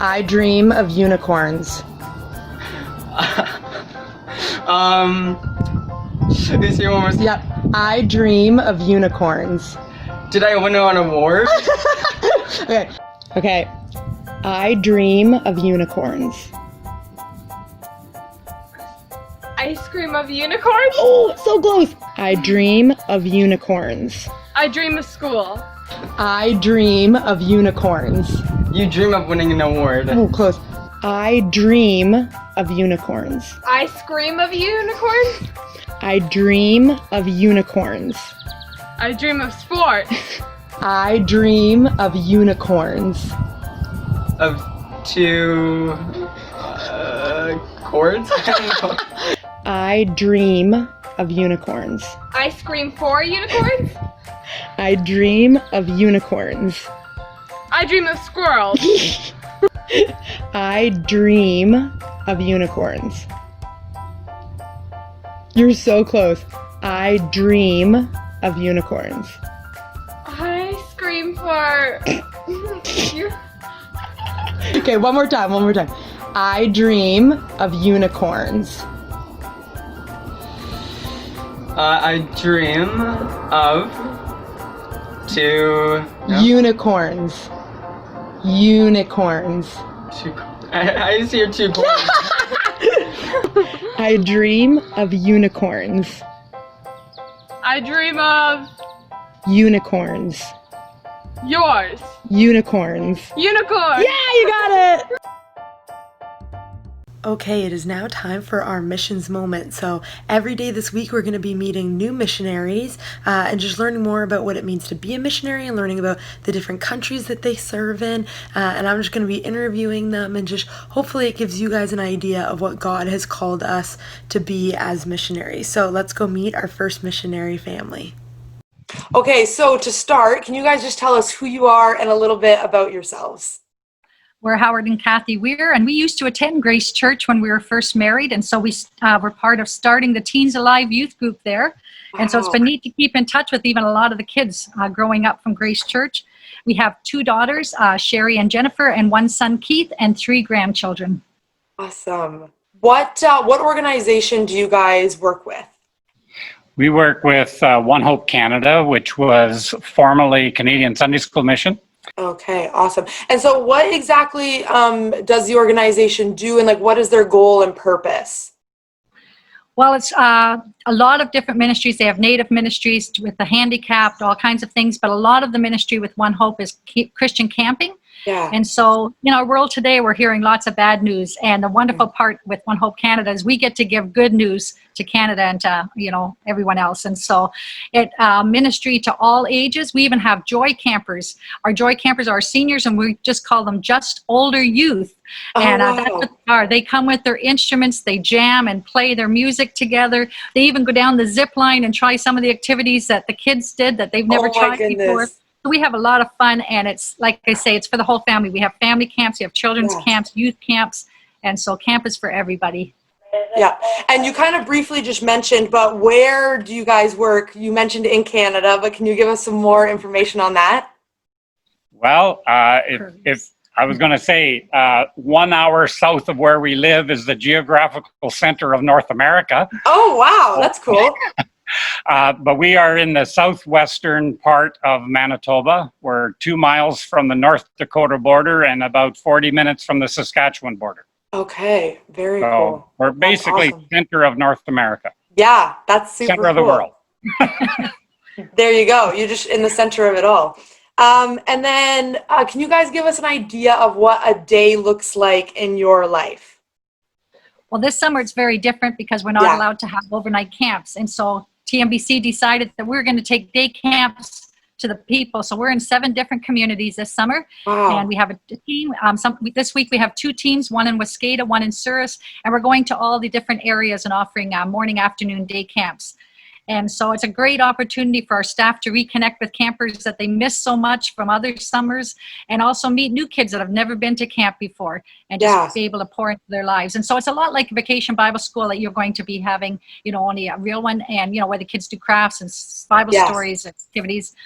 S1: I dream of unicorns.
S8: This year one more.
S1: Yep. I dream of unicorns.
S8: Did I win an award?
S1: Okay. Okay. I dream of unicorns.
S7: Ice cream of unicorn?
S1: Oh, so close. I dream of unicorns.
S7: I dream of school.
S1: I dream of unicorns.
S8: You dream of winning an award.
S1: Oh, close. I dream of unicorns.
S7: I scream of unicorn.
S1: I dream of unicorns.
S7: I dream of sports.
S1: I dream of unicorns.
S8: Of two chords? I don't know.
S1: I dream of unicorns.
S9: I scream for unicorns.
S1: I dream of unicorns.
S9: I dream of squirrels.
S1: I dream of unicorns. You're so close. I dream of unicorns.
S9: I scream for you.
S1: Okay, one more time. I dream of unicorns.
S8: I dream of two. No?
S1: Unicorns. Unicorns.
S8: Two. I see your 2 chords.
S1: I dream of unicorns.
S9: I dream of
S1: Unicorns.
S9: yours.
S1: Unicorns.
S9: Unicorn.
S1: Yeah, you got it! Okay, it is now time for our missions moment. So every day this week we're going to be meeting new missionaries and just learning more about what it means to be a missionary and learning about the different countries that they serve in. And I'm just going to be interviewing them and just hopefully it gives you guys an idea of what God has called us to be as missionaries. So let's go meet our first missionary family. Okay, so to start, can you guys just tell us who you are and a little bit about yourselves?
S10: We're Howard and Kathy Weir, and we used to attend Grace Church when we were first married, and so we were part of starting the Teens Alive youth group there. And so it's been neat to keep in touch with even a lot of the kids growing up from Grace Church. We have 2 daughters, Sherry and Jennifer, and 1 son, Keith, and 3 grandchildren.
S1: Awesome. What organization do you guys work with?
S11: We work with One Hope Canada, which was formerly Canadian Sunday School Mission.
S1: Okay, awesome. And so what exactly does the organization do, and like what is their goal and purpose?
S10: Well, it's a lot of different ministries. They have Native ministries with the handicapped, all kinds of things, but a lot of the ministry with One Hope is Christian camping.
S1: Yeah.
S10: And so in our world today, we're hearing lots of bad news. And the wonderful part with One Hope Canada is we get to give good news to Canada and to, everyone else. And so it ministry to all ages. We even have joy campers. Our joy campers are seniors, and we just call them just older youth. And that's what they are. They come with their instruments, they jam and play their music together. They even go down the zip line and try some of the activities that the kids did that they've never tried before. So we have a lot of fun, and it's, like I say, it's for the whole family. We have family camps, we have children's camps, youth camps, and so camp is for everybody.
S1: Yeah, and you kind of briefly just mentioned, but where do you guys work? You mentioned in Canada, but can you give us some more information on that?
S11: Well, if I was going to say 1 hour south of where we live is the geographical center of North America.
S1: Oh, wow, that's cool.
S11: But we are in the southwestern part of Manitoba. We're 2 miles from the North Dakota border and about 40 minutes from the Saskatchewan border.
S1: Okay, very
S11: So
S1: cool.
S11: we're basically
S1: awesome.
S11: center of North America.
S1: Yeah, that's super
S11: Center of the
S1: cool.
S11: world.
S1: There you go. You're just in the center of it all. And then can you guys give us an idea of what a day looks like in your life?
S10: Well, this summer it's very different because we're not allowed to have overnight camps. And so TMBC decided that we're going to take day camps to the people. So we're in 7 different communities this summer.
S1: Wow.
S10: And we have a team. This week we have 2 teams, one in Wascata, one in Souris. And we're going to all the different areas and offering morning, afternoon, day camps. And so it's a great opportunity for our staff to reconnect with campers that they miss so much from other summers, and also meet new kids that have never been to camp before and just be able to pour into their lives. And so it's a lot like Vacation Bible School that you're going to be having, only a real one, and, where the kids do crafts and Bible stories, activities.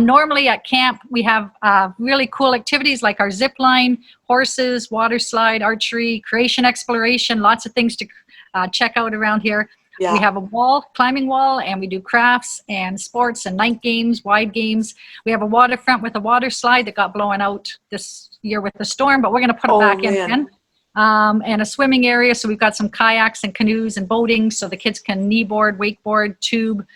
S10: Normally at camp, we have really cool activities like our zip line, horses, water slide, archery, creation exploration, lots of things to check out around here. Yeah. We have a climbing wall, and we do crafts and sports and night games, wide games. We have a waterfront with a water slide that got blown out this year with the storm, but we're going to put it back in again. And a swimming area, so we've got some kayaks and canoes and boating, so the kids can kneeboard, wakeboard, tube,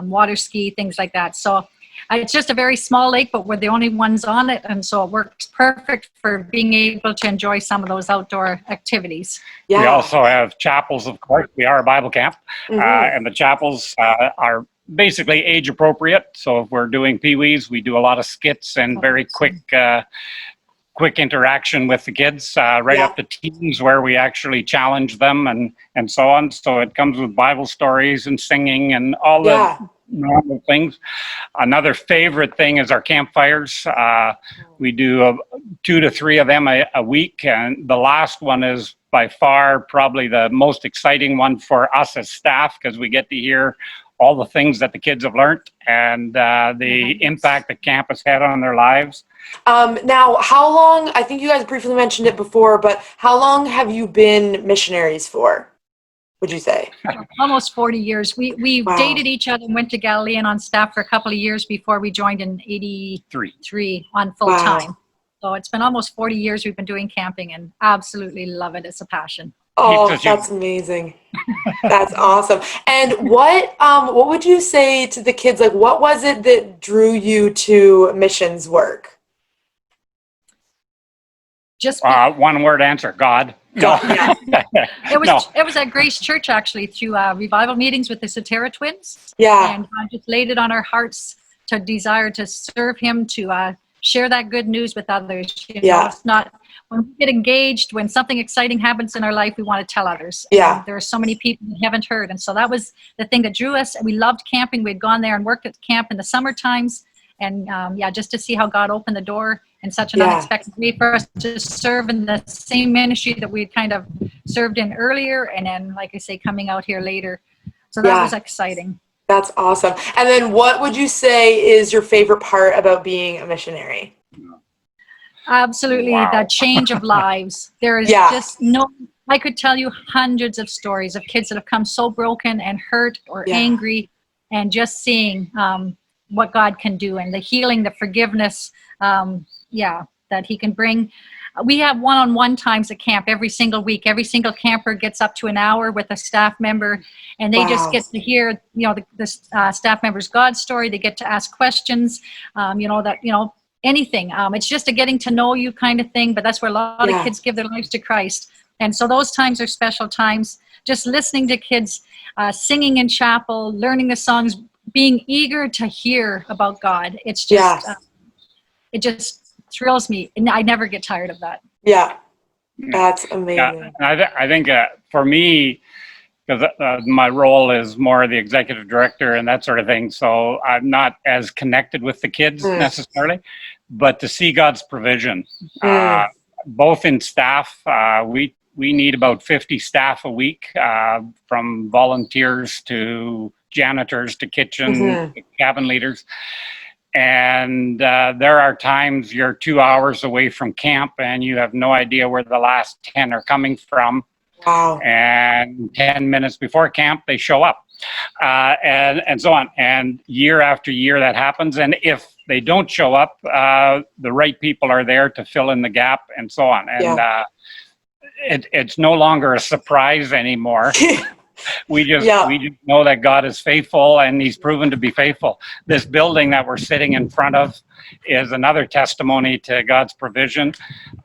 S10: water ski, things like that. So it's just a very small lake, but we're the only ones on it, and so it works perfect for being able to enjoy some of those outdoor activities.
S11: Yeah. We also have chapels, of course. We are a Bible camp, and the chapels are basically age appropriate. So if we're doing peewees, we do a lot of skits and very quick interaction with the kids, right up to teens where we actually challenge them and so on. So it comes with Bible stories and singing and all the normal things. Another favorite thing is our campfires. We do 2 to 3 of them a week, and the last one is by far probably the most exciting one for us as staff, because we get to hear all the things that the kids have learned and the impact that camp has had on their lives.
S1: Now, how long, I think you guys briefly mentioned it before, but how long have you been missionaries for, would you say?
S10: Almost 40 years. We dated each other and went to Galilean on staff for a couple of years before we joined in 83 on full time. So it's been almost 40 years we've been doing camping and absolutely love it. It's a passion.
S1: Oh, that's amazing. That's awesome. And what would you say to the kids? Like, what was it that drew you to missions work?
S10: Just
S11: one word answer: God. No.
S10: It was at Grace Church, actually, through revival meetings with the Soterra twins.
S1: Yeah.
S10: And God just laid it on our hearts to desire to serve Him, to share that good news with others. You know, it's not, when we get engaged, when something exciting happens in our life, we want to tell others.
S1: Yeah.
S10: And there are so many people who haven't heard. And so that was the thing that drew us. We loved camping. We'd gone there and worked at camp in the summer times. And just to see how God opened the door in such an unexpected way for us to serve in the same ministry that we'd kind of served in earlier. And then, like I say, coming out here later. So that was exciting.
S1: That's awesome. And then what would you say is your favorite part about being a missionary?
S10: Absolutely. That change of lives. There is just I could tell you hundreds of stories of kids that have come so broken and hurt or angry, and just seeing what God can do and the healing, the forgiveness, that He can bring. We have one-on-one times at camp every single week. Every single camper gets up to an hour with a staff member, and they just get to hear, the staff member's God story. They get to ask questions, anything. It's just a getting to know you kind of thing, but that's where a lot of kids give their lives to Christ. And so those times are special times. Just listening to kids singing in chapel, learning the songs, being eager to hear about God. It's just, it just thrills me, and I never get tired of that.
S1: Yeah, that's amazing.
S11: I think for me, because my role is more the executive director and that sort of thing, so I'm not as connected with the kids necessarily, but to see God's provision, both in staff, we need about 50 staff a week, from volunteers to janitors to kitchen to cabin leaders. And there are times you're 2 hours away from camp and you have no idea where the last 10 are coming from.
S1: Wow.
S11: And 10 minutes before camp, they show up, and so on. And year after year that happens. And if they don't show up, the right people are there to fill in the gap and so on. And it's no longer a surprise anymore. We just know that God is faithful, and He's proven to be faithful. This building that we're sitting in front of is another testimony to God's provision.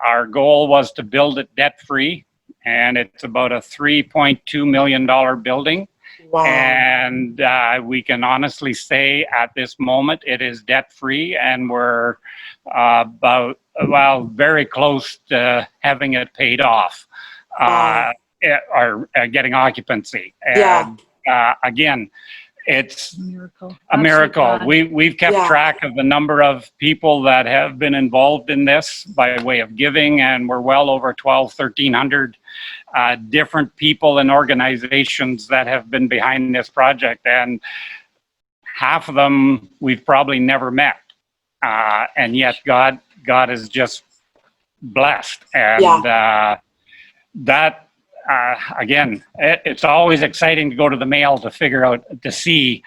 S11: Our goal was to build it debt-free, and it's about a $3.2 million building.
S1: Wow.
S11: And we can honestly say at this moment it is debt-free, and we're very close to having it paid off. Or getting occupancy. And again, it's a miracle. We've kept track of the number of people that have been involved in this by way of giving, and we're well over 1,300 different people and organizations that have been behind this project, and half of them we've probably never met, and yet God is just blessed. And that again, it's always exciting to go to the mail to figure out, to see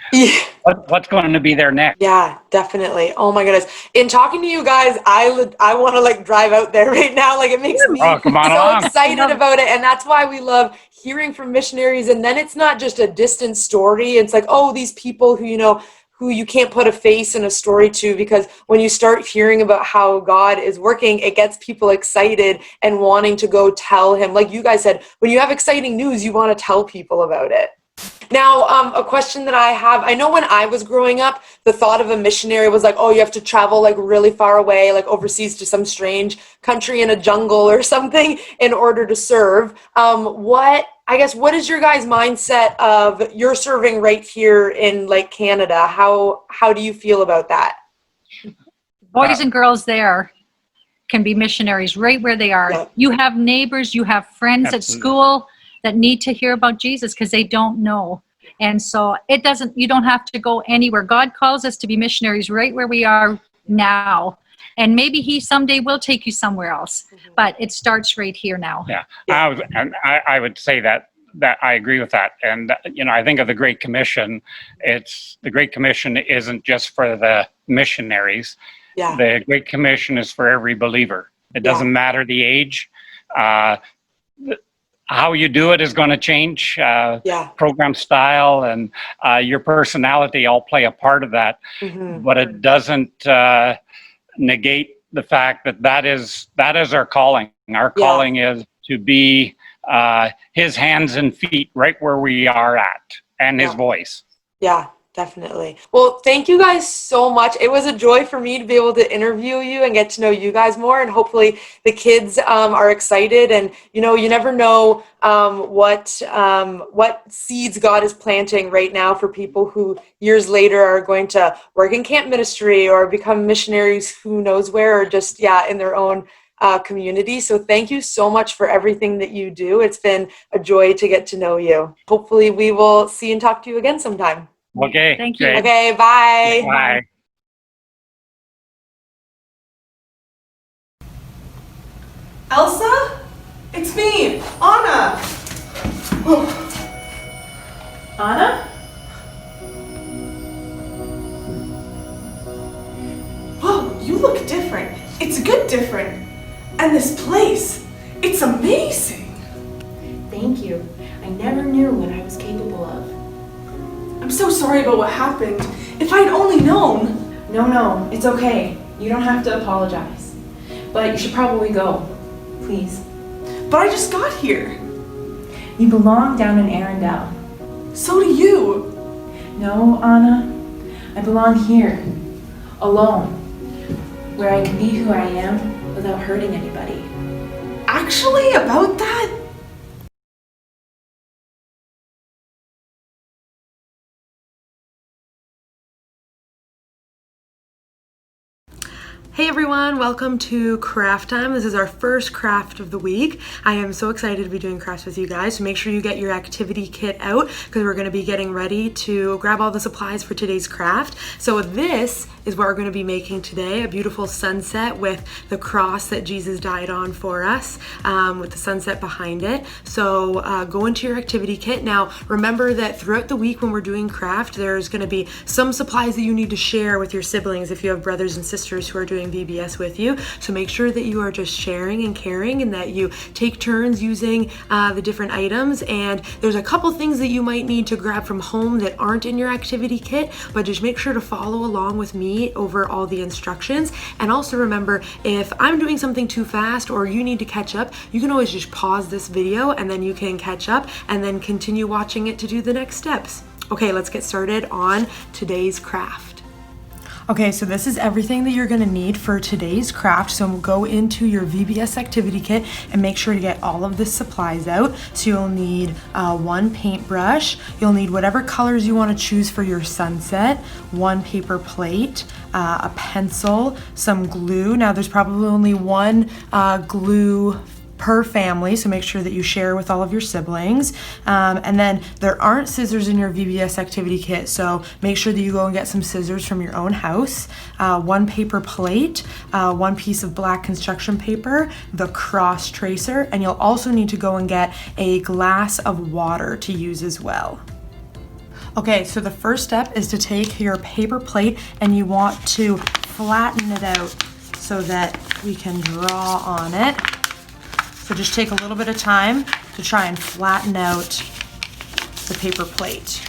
S11: what's going to be there next.
S1: Yeah, definitely. Oh my goodness. In talking to you guys, I want to drive out there right now. It makes me so excited about it. And that's why we love hearing from missionaries. And then it's not just a distant story. It's like, oh, these people who you can't put a face and a story to, because when you start hearing about how God is working, it gets people excited and wanting to go tell Him. Like you guys said, when you have exciting news, you want to tell people about it. Now, a question that I have, I know when I was growing up, the thought of a missionary was like, oh, you have to travel like really far away, like overseas to some strange country in a jungle or something in order to serve. What is your guys' mindset of you're serving right here in like Canada? How do you feel about that?
S10: Boys and girls there can be missionaries right where they are.
S1: Yeah.
S10: You have neighbors, you have friends at
S11: Absolutely.
S10: school that need to hear about Jesus because they don't know. And so you don't have to go anywhere. God calls us to be missionaries right where we are now. And maybe he someday will take you somewhere else, but it starts right here now.
S11: Yeah, I would say that I agree with that. And I think of the Great Commission. The Great Commission isn't just for the missionaries.
S1: Yeah.
S11: The Great Commission is for every believer. It doesn't matter the age. How you do it is going to change. Program style and your personality all play a part of that. But it doesn't negate the fact that is our calling. Our calling is to be his hands and feet right where we are at, and his voice.
S1: Yeah, definitely. Well, thank you guys so much. It was a joy for me to be able to interview you and get to know you guys more, and hopefully the kids are excited. And you never know what seeds God is planting right now for people who years later are going to work in camp ministry or become missionaries who knows where, or just in their own community. So thank you so much for everything that you do. It's been a joy to get to know you. Hopefully we will see and talk to you again sometime.
S11: Okay.
S10: Thank you.
S11: Great.
S1: Okay, bye.
S11: Bye.
S7: Elsa? It's me, Anna. Anna? Whoa, you look different. It's good different. And this place, it's amazing.
S12: Thank you. I never knew what I was capable of.
S7: I'm so sorry about what happened. If I'd only known.
S12: No, it's okay. You don't have to apologize. But you should probably go. Please.
S7: But I just got here.
S12: You belong down in Arendelle.
S7: So do you.
S12: No, Anna. I belong here. Alone. Where I can be who I am without hurting anybody.
S7: Actually, about that?
S1: Hey everyone, welcome to Craft Time. This is our first craft of the week. I am so excited to be doing crafts with you guys. So make sure you get your activity kit out because we're going to be getting ready to grab all the supplies for today's craft. So this is what we're going to be making today, a beautiful sunset with the cross that Jesus died on for us, with the sunset behind it. So go into your activity kit. Now remember that throughout the week when we're doing craft, there's going to be some supplies that you need to share with your siblings if you have brothers and sisters who are doing VBS with you. So make sure that you are just sharing and caring and that you take turns using the different items. And there's a couple things that you might need to grab from home that aren't in your activity kit, but just make sure to follow along with me over all the instructions. And also remember, if I'm doing something too fast or you need to catch up, you can always just pause this video and then you can catch up and then continue watching it to do the next steps. Okay, let's get started on today's craft. Okay, so this is everything that you're gonna need for today's craft. So go into your VBS activity kit and make sure to get all of the supplies out. So you'll need one paintbrush, you'll need whatever colors you wanna choose for your sunset, one paper plate, a pencil, some glue. Now there's probably only one glue per family, so make sure that you share with all of your siblings. And then there aren't scissors in your VBS activity kit, so make sure that you go and get some scissors from your own house. One paper plate, one piece of black construction paper, the cross tracer, and you'll also need to go and get a glass of water to use as well. Okay, so the first step is to take your paper plate and you want to flatten it out so that we can draw on it. So just take a little bit of time to try and flatten out the paper plate.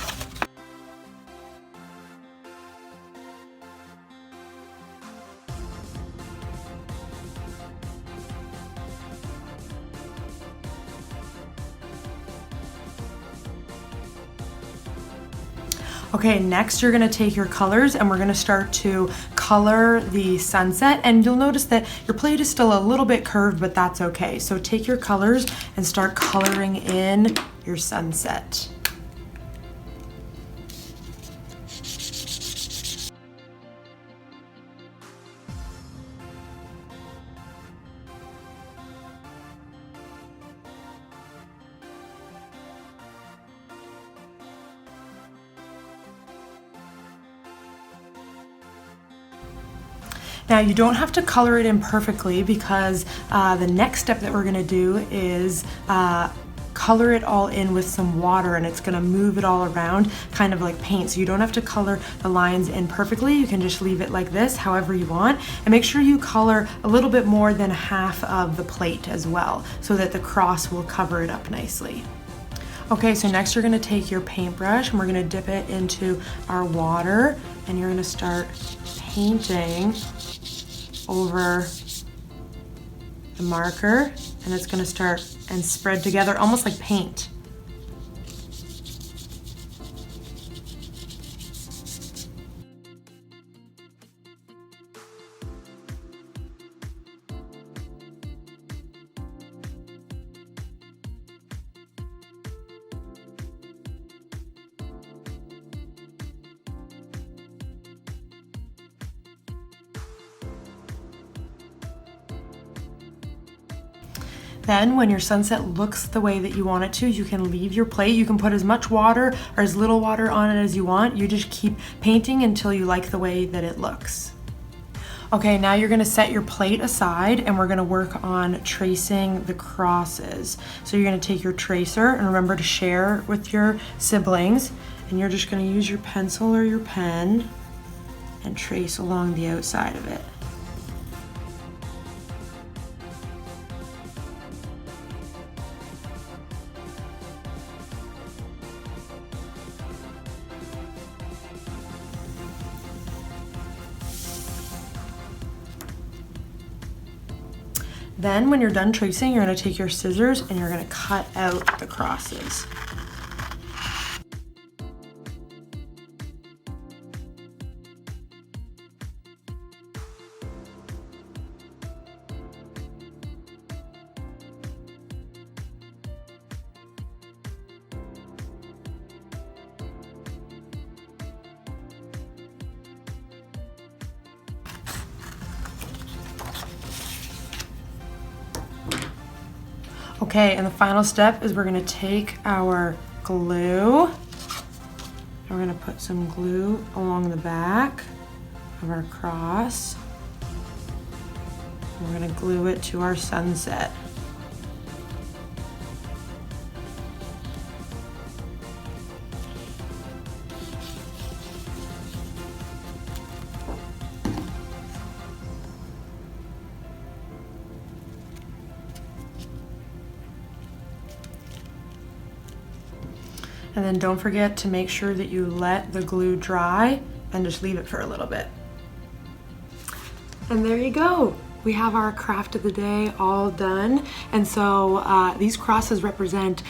S1: Okay, next you're gonna take your colors and we're gonna start to color the sunset, and you'll notice that your plate is still a little bit curved, but that's okay. So take your colors and start coloring in your sunset. Now you don't have to color it in perfectly because the next step that we're gonna do is color it all in with some water, and it's gonna move it all around kind of like paint. So you don't have to color the lines in perfectly. You can just leave it like this, however you want. And make sure you color a little bit more than half of the plate as well, so that the cross will cover it up nicely. Okay, so next you're gonna take your paintbrush and we're gonna dip it into our water, and you're gonna start painting over the marker, and it's gonna start and spread together almost like paint. Then when your sunset looks the way that you want it to, you can leave your plate. You can put as much water or as little water on it as you want. You just keep painting until you like the way that it looks. Okay, now you're gonna set your plate aside and we're gonna work on tracing the crosses. So you're gonna take your tracer, and remember to share with your siblings, and you're just gonna use your pencil or your pen and trace along the outside of it. Then when you're done tracing, you're gonna take your scissors and you're gonna cut out the crosses. Okay, and the final step is we're gonna take our glue, and we're gonna put some glue along the back of our cross. We're gonna glue it to our sunset. And then don't forget to make sure that you let the glue dry and just leave it for a little bit. And there you go. We have our craft of the day all done. And so these crosses represent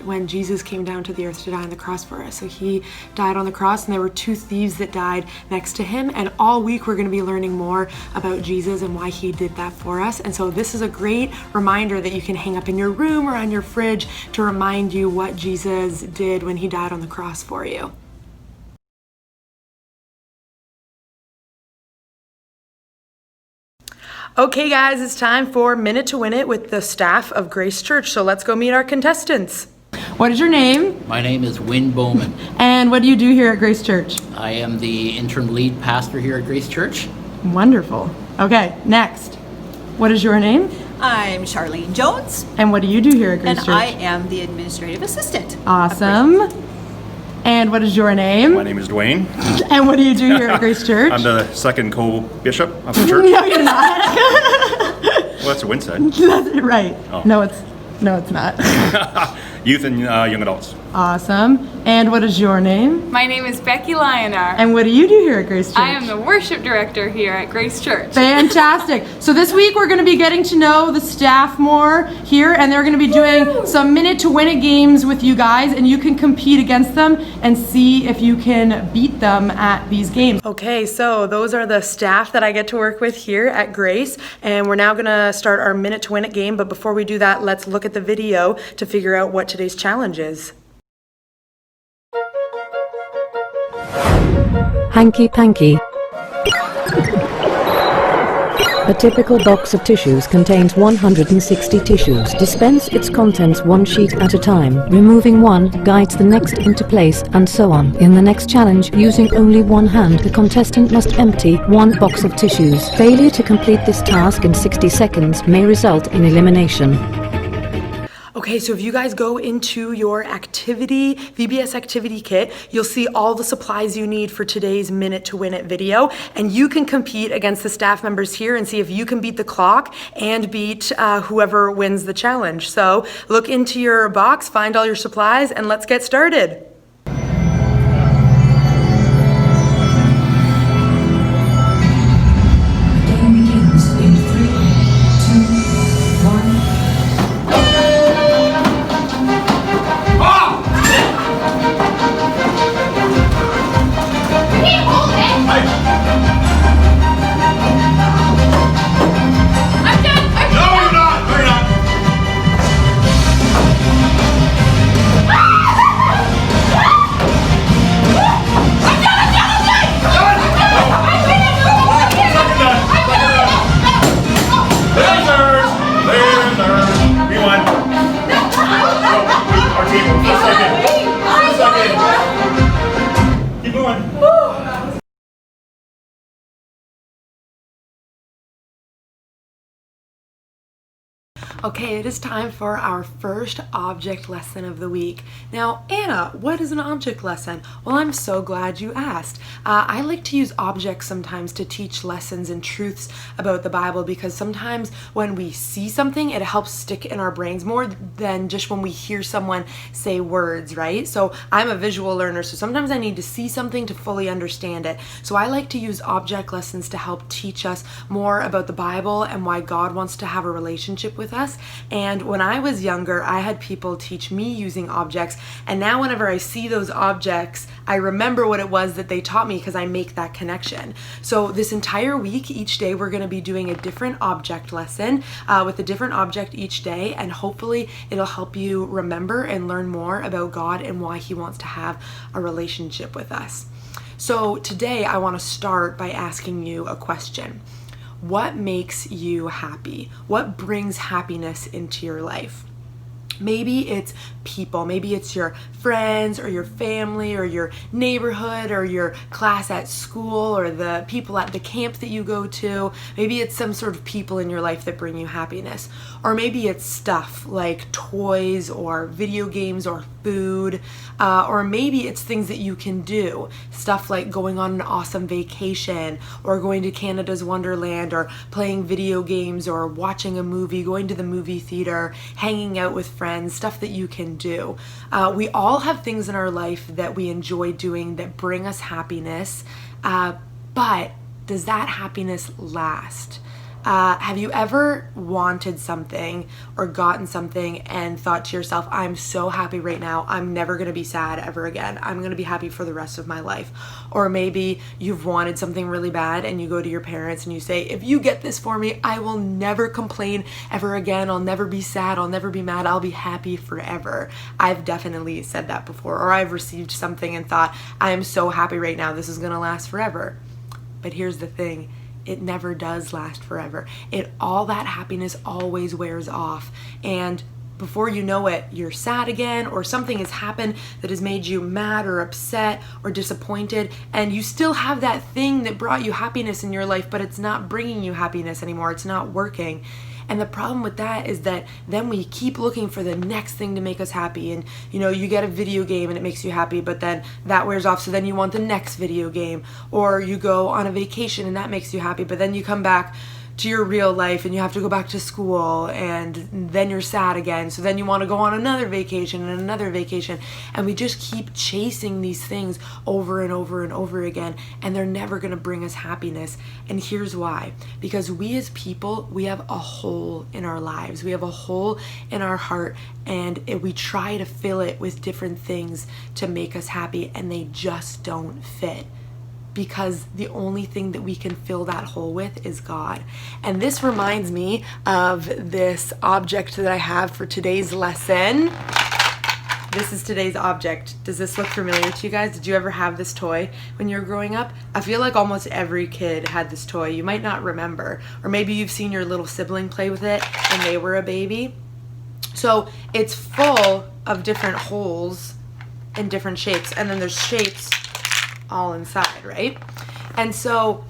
S1: when Jesus came down to the earth to die on the cross for us. So he died on the cross, and there were two thieves that died next to him. And all week we're gonna be learning more about Jesus and why he did that for us. And so this is a great reminder that you can hang up in your room or on your fridge to remind you what Jesus did when he died on the cross for you. Okay guys, it's time for Minute to Win It with the staff of Grace Church. So let's go meet our contestants. What is your name?
S13: My name is Win Bowman.
S1: And what do you do here at Grace Church?
S13: I am the interim lead pastor here at Grace Church.
S1: Wonderful. Okay, next. What is your name?
S14: I'm Charlene Jones.
S1: And what do you do here at Grace
S14: And
S1: Church?
S14: I am the administrative assistant.
S1: Awesome. And what is your name?
S15: My name is Dwayne.
S1: And what do you do here at Grace Church?
S15: I'm the second co-bishop of the church.
S1: No, you're not.
S15: Well, that's what Win said.
S1: That's right.
S15: Oh.
S1: No, it's not.
S15: Youth and young adults.
S1: Awesome. And what is your name?
S9: My name is Becky Lionar.
S1: And what do you do here at Grace Church?
S9: I am the worship director here at Grace Church.
S1: Fantastic. So this week we're going to be getting to know the staff more here, and they're going to be doing some minute to win it games with you guys, and you can compete against them and see if you can beat them at these games. Okay, so those are the staff that I get to work with here at Grace, and we're now going to start our minute to win it game. But before we do that, let's look at the video to figure out what today's challenge is.
S16: Hanky Panky. A typical box of tissues contains 160 tissues. Dispense its contents one sheet at a time. Removing one guides the next into place, and so on. In the next challenge, using only one hand, the contestant must empty one box of tissues. Failure to complete this task in 60 seconds may result in elimination.
S1: Okay, so if you guys go into your activity, VBS activity kit, you'll see all the supplies you need for today's minute to win it video, and you can compete against the staff members here and see if you can beat the clock and beat whoever wins the challenge. So look into your box, find all your supplies, and let's get started. Okay, it is time for our first object lesson of the week. Now, Anna, what is an object lesson? Well, I'm so glad you asked. I like to use objects sometimes to teach lessons and truths about the Bible, because sometimes when we see something, it helps stick in our brains more than just when we hear someone say words, right? So I'm a visual learner, so sometimes I need to see something to fully understand it. So I like to use object lessons to help teach us more about the Bible and why God wants to have a relationship with us. And when I was younger, I had people teach me using objects, and now whenever I see those objects, I remember what it was that they taught me because I make that connection. So this entire week, each day, we're going to be doing a different object lesson with a different object each day, and hopefully it'll help you remember and learn more about God and why He wants to have a relationship with us. So today I want to start by asking you a question. What makes you happy? What brings happiness into your life? Maybe it's people, maybe it's your friends or your family or your neighborhood or your class at school or the people at the camp that you go to. Maybe it's some sort of people in your life that bring you happiness. Or maybe it's stuff like toys or video games or food, or maybe it's things that you can do. Stuff like going on an awesome vacation or going to Canada's Wonderland or playing video games or watching a movie, going to the movie theater, hanging out with friends, stuff that you can do. We all have things in our life that we enjoy doing that bring us happiness, but does that happiness last? Have you ever wanted something or gotten something and thought to yourself, I'm so happy right now, I'm never going to be sad ever again, I'm going to be happy for the rest of my life? Or maybe you've wanted something really bad and you go to your parents and you say, if you get this for me, I will never complain ever again, I'll never be sad, I'll never be mad, I'll be happy forever. I've definitely said that before. Or I've received something and thought, I am so happy right now, this is going to last forever. But here's the thing. It never does last forever. All that happiness always wears off. And before you know it, you're sad again, or something has happened that has made you mad or upset or disappointed, and you still have that thing that brought you happiness in your life, but it's not bringing you happiness anymore. It's not working. And the problem with that is that then we keep looking for the next thing to make us happy. And you get a video game and it makes you happy, but then that wears off, so then you want the next video game. Or you go on a vacation and that makes you happy, but then you come back to your real life and you have to go back to school and then you're sad again. So then you want to go on another vacation and another vacation. And we just keep chasing these things over and over and over again. And they're never going to bring us happiness. And here's why. Because we as people, we have a hole in our lives. We have a hole in our heart, and we try to fill it with different things to make us happy, and they just don't fit. Because the only thing that we can fill that hole with is God. And this reminds me of this object that I have for today's lesson. This is today's object. Does this look familiar to you guys? Did you ever have this toy when you were growing up? I feel like almost every kid had this toy. You might not remember, or maybe you've seen your little sibling play with it when they were a baby. So it's full of different holes in different shapes, and then there's shapes all inside, right? And so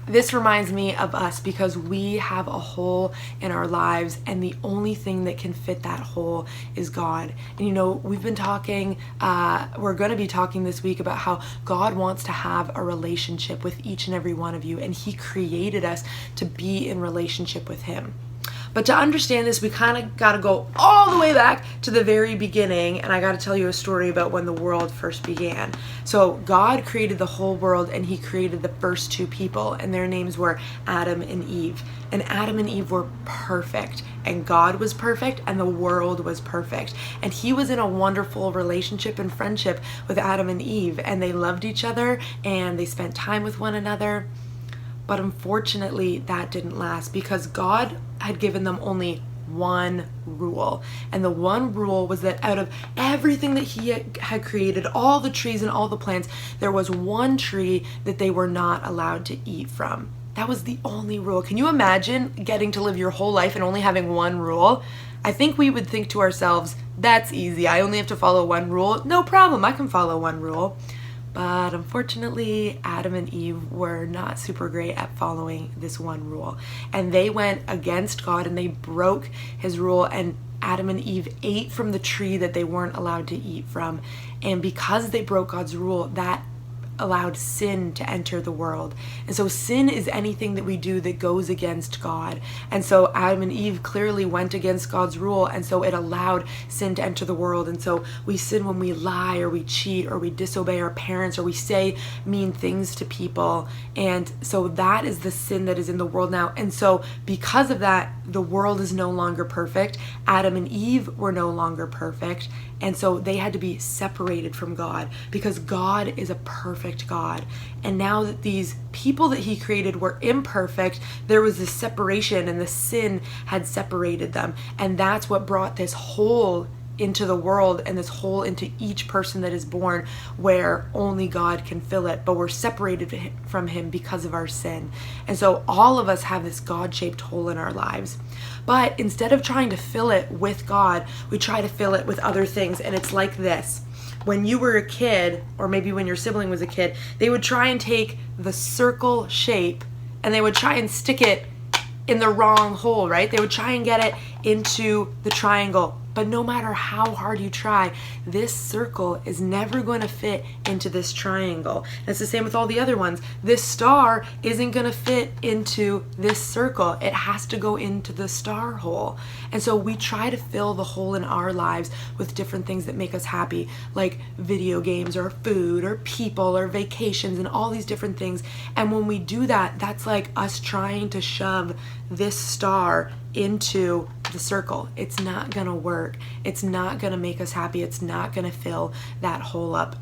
S1: this reminds me of us, because we have a hole in our lives, and the only thing that can fit that hole is God. And you know, we've been talking, we're going to be talking this week about how God wants to have a relationship with each and every one of you, and He created us to be in relationship with Him. But to understand this, we kind of got to go all the way back to the very beginning, and I got to tell you a story about when the world first began. So God created the whole world, and He created the first two people, and their names were Adam and Eve. And Adam and Eve were perfect, and God was perfect, and the world was perfect. And He was in a wonderful relationship and friendship with Adam and Eve, and they loved each other, and they spent time with one another. But unfortunately, that didn't last, because God had given them only one rule. And the one rule was that out of everything that He had created, all the trees and all the plants, there was one tree that they were not allowed to eat from. That was the only rule. Can you imagine getting to live your whole life and only having one rule? I think we would think to ourselves, that's easy. I only have to follow one rule. No problem, I can follow one rule. But unfortunately, Adam and Eve were not super great at following this one rule. And they went against God, and they broke His rule, and Adam and Eve ate from the tree that they weren't allowed to eat from. And because they broke God's rule, that allowed sin to enter the world. And so sin is anything that we do that goes against God. And so Adam and Eve clearly went against God's rule, and so it allowed sin to enter the world. And so we sin when we lie, or we cheat, or we disobey our parents, or we say mean things to people. And so that is the sin that is in the world now. And so because of that, the world is no longer perfect. Adam and Eve were no longer perfect. And so they had to be separated from God, because God is a perfect God. And now that these people that He created were imperfect, there was this separation, and the sin had separated them. And that's what brought this hole into the world, and this hole into each person that is born, where only God can fill it. But we're separated from Him because of our sin. And so all of us have this God-shaped hole in our lives. But instead of trying to fill it with God, we try to fill it with other things. And it's like this. When you were a kid, or maybe when your sibling was a kid, they would try and take the circle shape and they would try and stick it in the wrong hole, right? They would try and get it into the triangle. But no matter how hard you try, this circle is never going to fit into this triangle. And it's the same with all the other ones. This star isn't going to fit into this circle. It has to go into the star hole. And so we try to fill the hole in our lives with different things that make us happy, like video games, or food, or people, or vacations, and all these different things. And when we do that, that's like us trying to shove this star into the circle. It's not gonna work. It's not gonna make us happy. It's not gonna fill that hole up.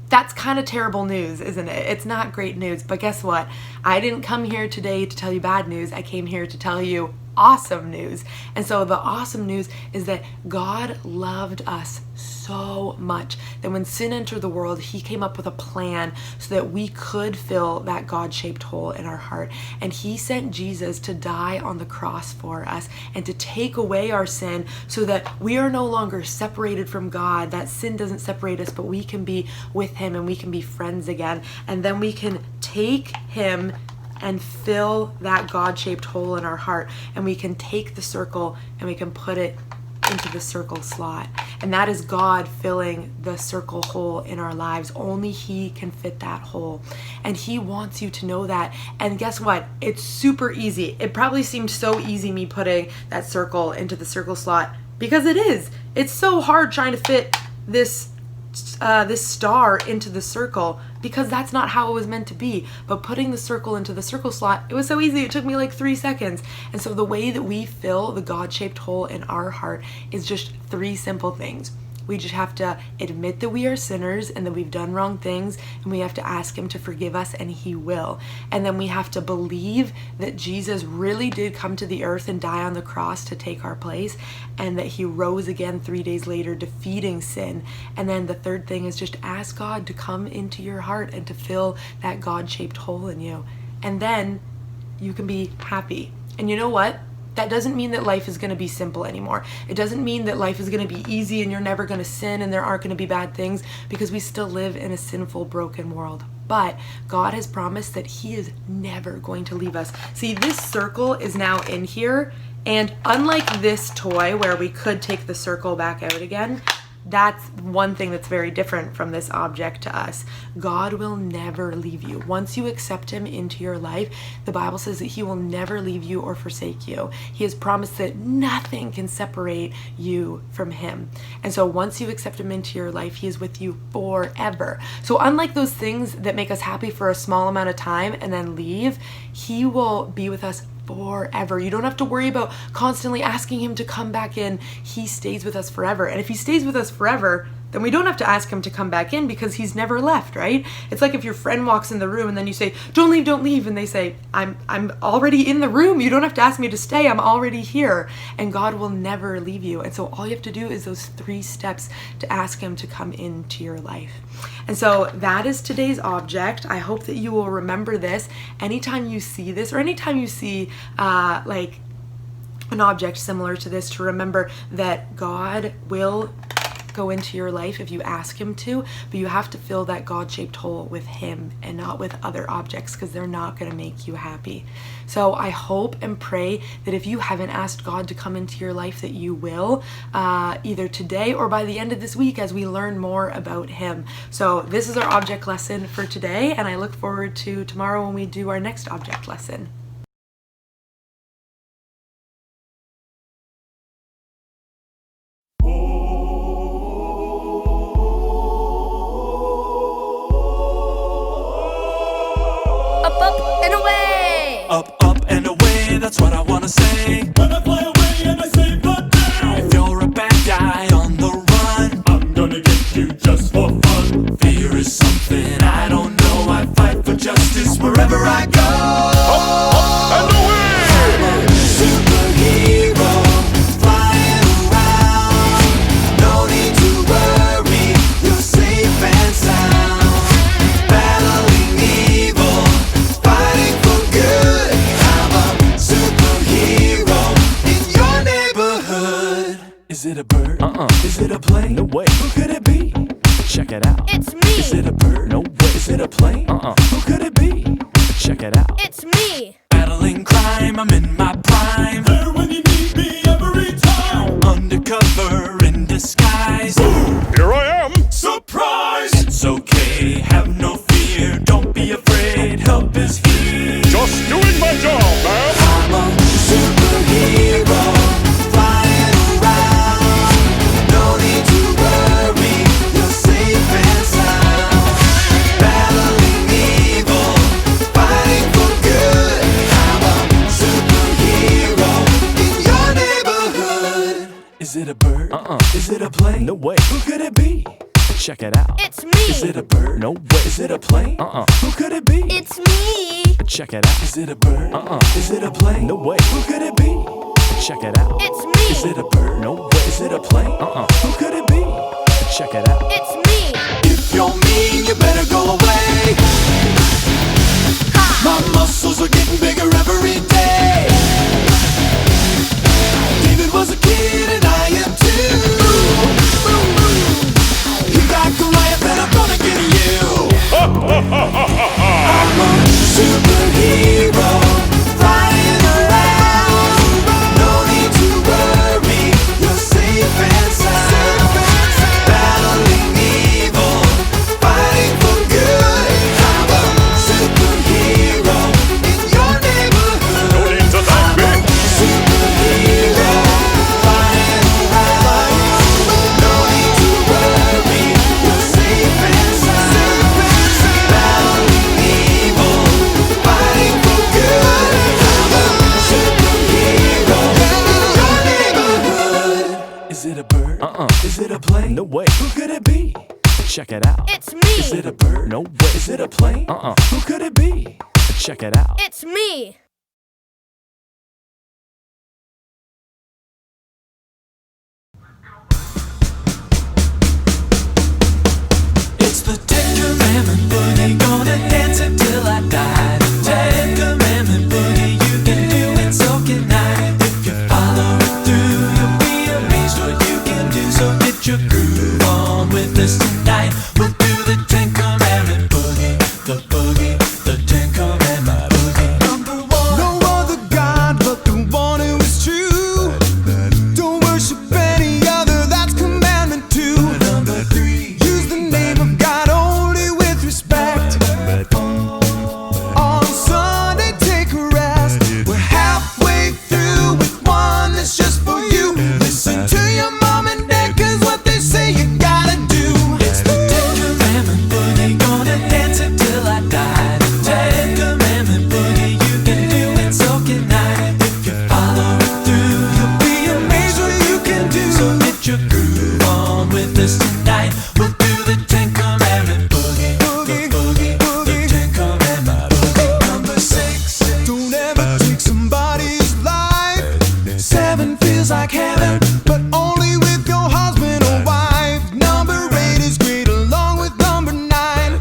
S1: That's kind of terrible news, isn't it? It's not great news, but guess what? I didn't come here today to tell you bad news. I came here to tell you awesome news. And so the awesome news is that God loved us so much that when sin entered the world, He came up with a plan so that we could fill that God-shaped hole in our heart. And He sent Jesus to die on the cross for us and to take away our sin so that we are no longer separated from God. That sin doesn't separate us, but we can be with Him and we can be friends again. And then we can take Him and fill that God-shaped hole in our heart. And we can take the circle and we can put it into the circle slot. And that is God filling the circle hole in our lives. Only He can fit that hole. And He wants you to know that. And guess what? It's super easy. It probably seemed so easy me putting that circle into the circle slot, because it is. It's so hard trying to fit this star into the circle, because that's not how it was meant to be. But putting the circle into the circle slot, it was so easy. It took me like 3 seconds. And so the way that we fill the God-shaped hole in our heart is just 3 simple things. We just have to admit that we are sinners and that we've done wrong things, and we have to ask Him to forgive us, and He will. And then we have to believe that Jesus really did come to the earth and die on the cross to take our place, and that He rose again 3 days later, defeating sin. And then the third thing is just ask God to come into your heart and to fill that God-shaped hole in you. And then you can be happy. And you know what? That doesn't mean that life is going to be simple anymore. It doesn't mean that life is going to be easy and you're never going to sin and there aren't going to be bad things, because we still live in a sinful, broken world. But God has promised that He is never going to leave us. See, this circle is now in here, and unlike this toy where we could take the circle back out again, that's one thing that's very different from this object to us. God will never leave you. Once you accept Him into your life, the Bible says that He will never leave you or forsake you. He has promised that nothing can separate you from Him. And so once you accept Him into your life, He is with you forever. So unlike those things that make us happy for a small amount of time and then leave, He will be with us forever. You don't have to worry about constantly asking Him to come back in. He stays with us forever. And if He stays with us forever, then we don't have to ask Him to come back in, because He's never left, right? It's like if your friend walks in the room and then you say, don't leave, and they say, I'm already in the room. You don't have to ask me to stay. I'm already here. And God will never leave you. And so all you have to do is those 3 steps to ask Him to come into your life. And so that is today's object. I hope that you will remember this anytime you see this, or anytime you see like an object similar to this, to remember that God will go into your life if you ask Him to, but you have to fill that God-shaped hole with Him and not with other objects, because they're not going to make you happy. So I hope and pray that if you haven't asked God to come into your life, that you will, either today or by the end of this week as we learn more about Him. So this is our object lesson for today, and I look forward to tomorrow when we do our next object lesson.
S5: Up and away, that's what I wanna say. When I fly away and I save the day. If you're a bad guy on the run, I'm gonna get you just for fun. Fear is something I don't know. I fight for justice wherever I go. Up and away! I'm a superhero, flying around. No need to worry, you're safe and sound. Battling evil, fighting for good. Is it a bird? Is it a plane? No way. Who could it be? Check it out. It's me. Is it a bird? No way. Is it a plane? Who could it be? Check it out.
S6: It's me.
S5: Battling crime, I'm in my prime. There when you need me every time. Undercover in disguise.
S3: Boom! Here I am!
S5: Surprise! It's okay, have no fear. Don't be afraid, help is here.
S3: Just doing my job, man!
S5: I'm a superhero. Is it a bird? Is it a plane?
S3: No way.
S5: Who could it be? Check it out.
S6: It's me.
S5: Is it a bird?
S3: No way.
S5: Is it a plane? Who could it be?
S6: It's me.
S5: Check it out. Is it a bird? Is it a plane?
S3: No way.
S5: Who could it be? Check it out.
S6: It's me.
S5: Is it a bird?
S3: No way.
S5: Is it a plane? Who could it be?
S3: Check it out.
S6: It's me.
S5: If you're mean, you better go away. My muscles are getting bigger every day. David was a kid and I am too. You got Goliath and I'm gonna get you. I'm a superhero, flying around. No need to worry, you're safe it a plane?
S3: No way.
S5: Who could it be?
S3: Check it out.
S6: It's me.
S5: Is it a bird?
S3: No way.
S5: Is it a plane? Who could it be?
S3: Check it out.
S6: It's me.
S5: It's the Ten Commandment Boogie, gonna dance until I die. Ten Commandment Boogie, you can do it, so can I. If you follow it through, you'll be amazed what you can do. So get your groove on with us tonight. We'll do the Ten Commandment Boogie, the boogie, the Ten Commandment Boogie. Number one, no other God but the one who is true. Don't worship any other, that's commandment two. Number three, use the name of God only with respect. On Sunday, take a rest. We're halfway through with one that's just for you. Listen to your mom and dad, 'cause what they say you gotta do. It's the Ten Commandment Boogie, gonna dance until I die. Ten Commandment Boogie, you can do it, so can I. If you follow it through, you'll be amazed what you can do. So get your groove on with us tonight. We'll do the Ten Commandment Boogie, the boogie, the Ten Commandment Boogie. Number six, don't ever take somebody's life. Seven feels like heaven, but only with your husband or wife. Number eight is great along with number nine.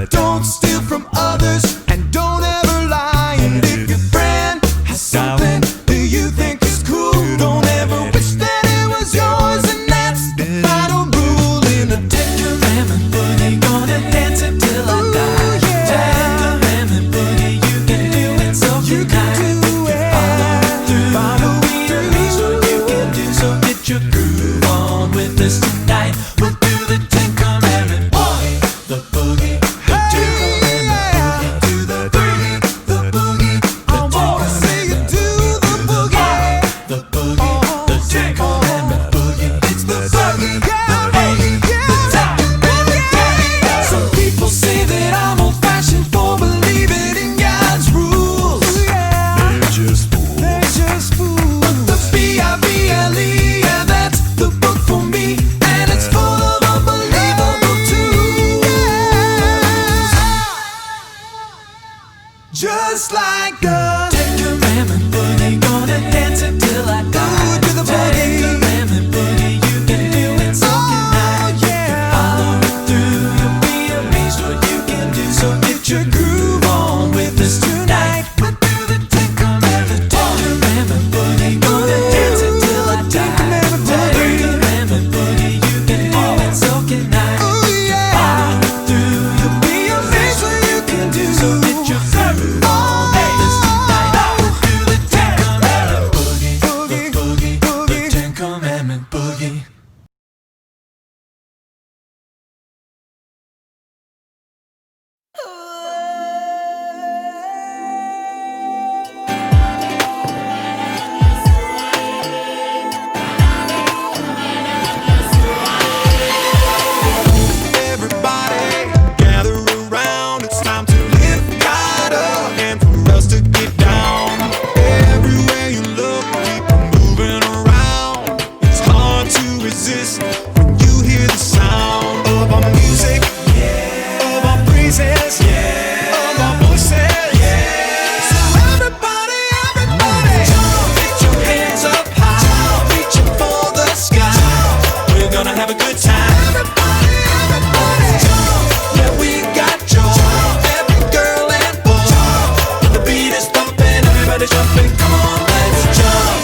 S5: Don't steal from others and don't ever lie. And if your friend has something that you think is cool, don't ever wish that it was yours. And that's the final rule in the Ten Commandment Boogie, gonna dance until I die. Ten Commandment Boogie, you can do it, so can I. If you follow it through, you'll be amazed what you can do. So get your groove on with us tonight. We'll do the Ten Commandment Boogie, the boogie, the Ten Commandment Boogie. Do the boogie, the boogie, the Ten Commandment Boogie. The boogie, the Ten Commandment Boogie. It's the boogie, the boogie, the Ten Commandment Boogie. Some people say that I'm old-fashioned for believing in God's rules.
S3: They're just fools.
S5: They're just fools. But the Bible, yeah, that's the book for me, and it's full of unbelievable truths. Just like the Ten Commandment Boogie, gonna dance until I die. To the Ten Commandment Boogie, you can do it, so can I. If you follow it through, you'll be amazed what you can do. So get your groove on with us tonight. We'll do the Ten Commandment, Ten Commandment Boogie, gonna dance until I die. Ten Commandment Boogie, you can do it, so can I. If you follow it through, you'll be amazed what you can do. So get your groove on with us tonight. We'll do the Ten Commandment Boogie, the boogie, the Ten Commandment Boogie. Everybody gather around. It's time to lift God up and for us to get down. Everywhere you look, people moving around. It's hard to resist when you hear the sound of our music, of our praises, of our voices. So everybody, jump, get your hands up high, reaching for the sky. We're gonna have a good time. Everybody, jump, yeah, we got joy. Every girl and boy, when the beat is thumping, everybody's jumping. Come on, let's jump.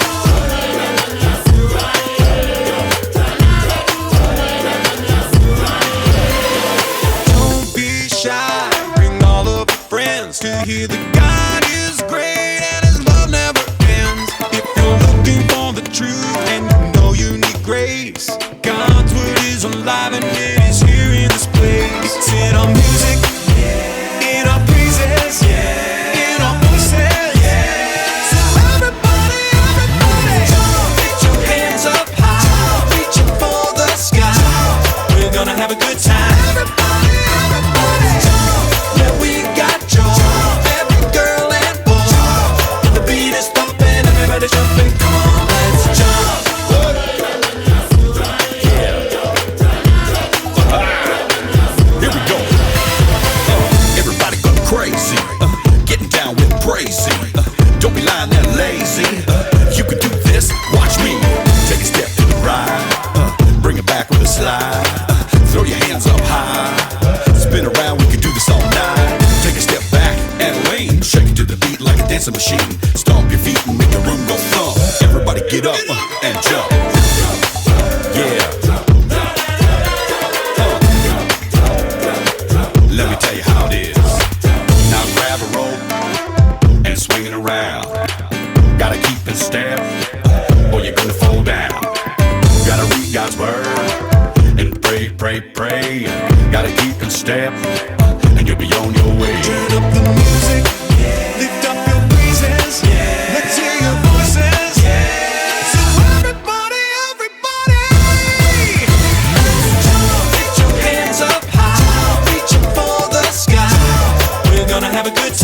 S5: Don't be shy, bring all of your friends to hear that God is great and His love never ends. If you're looking for the truth and you know you need grace, God's word is alive and it is here in this place. It's in our music, in our praises, in our voices. So everybody, jump, get your hands up high, reaching for the sky. We're gonna have a good time. Everybody, jump, yeah, we got joy. Every girl and boy, when the beat is thumping, everybody's jumping. Come on, let's jump.
S2: dancing machine. Stomp your feet and make the room go thump. Everybody get up and jump. Yeah. Let me tell you how it is. Now grab a rope and swing it around. Gotta keep in step or you're gonna fall down. Gotta read God's word and pray, pray, pray. Gotta keep in step and you'll be on your way. Turn up the music, lift up your praises, let's hear your voices. So everybody, jump, get your hands up high, reaching for the sky. We're gonna have a good time.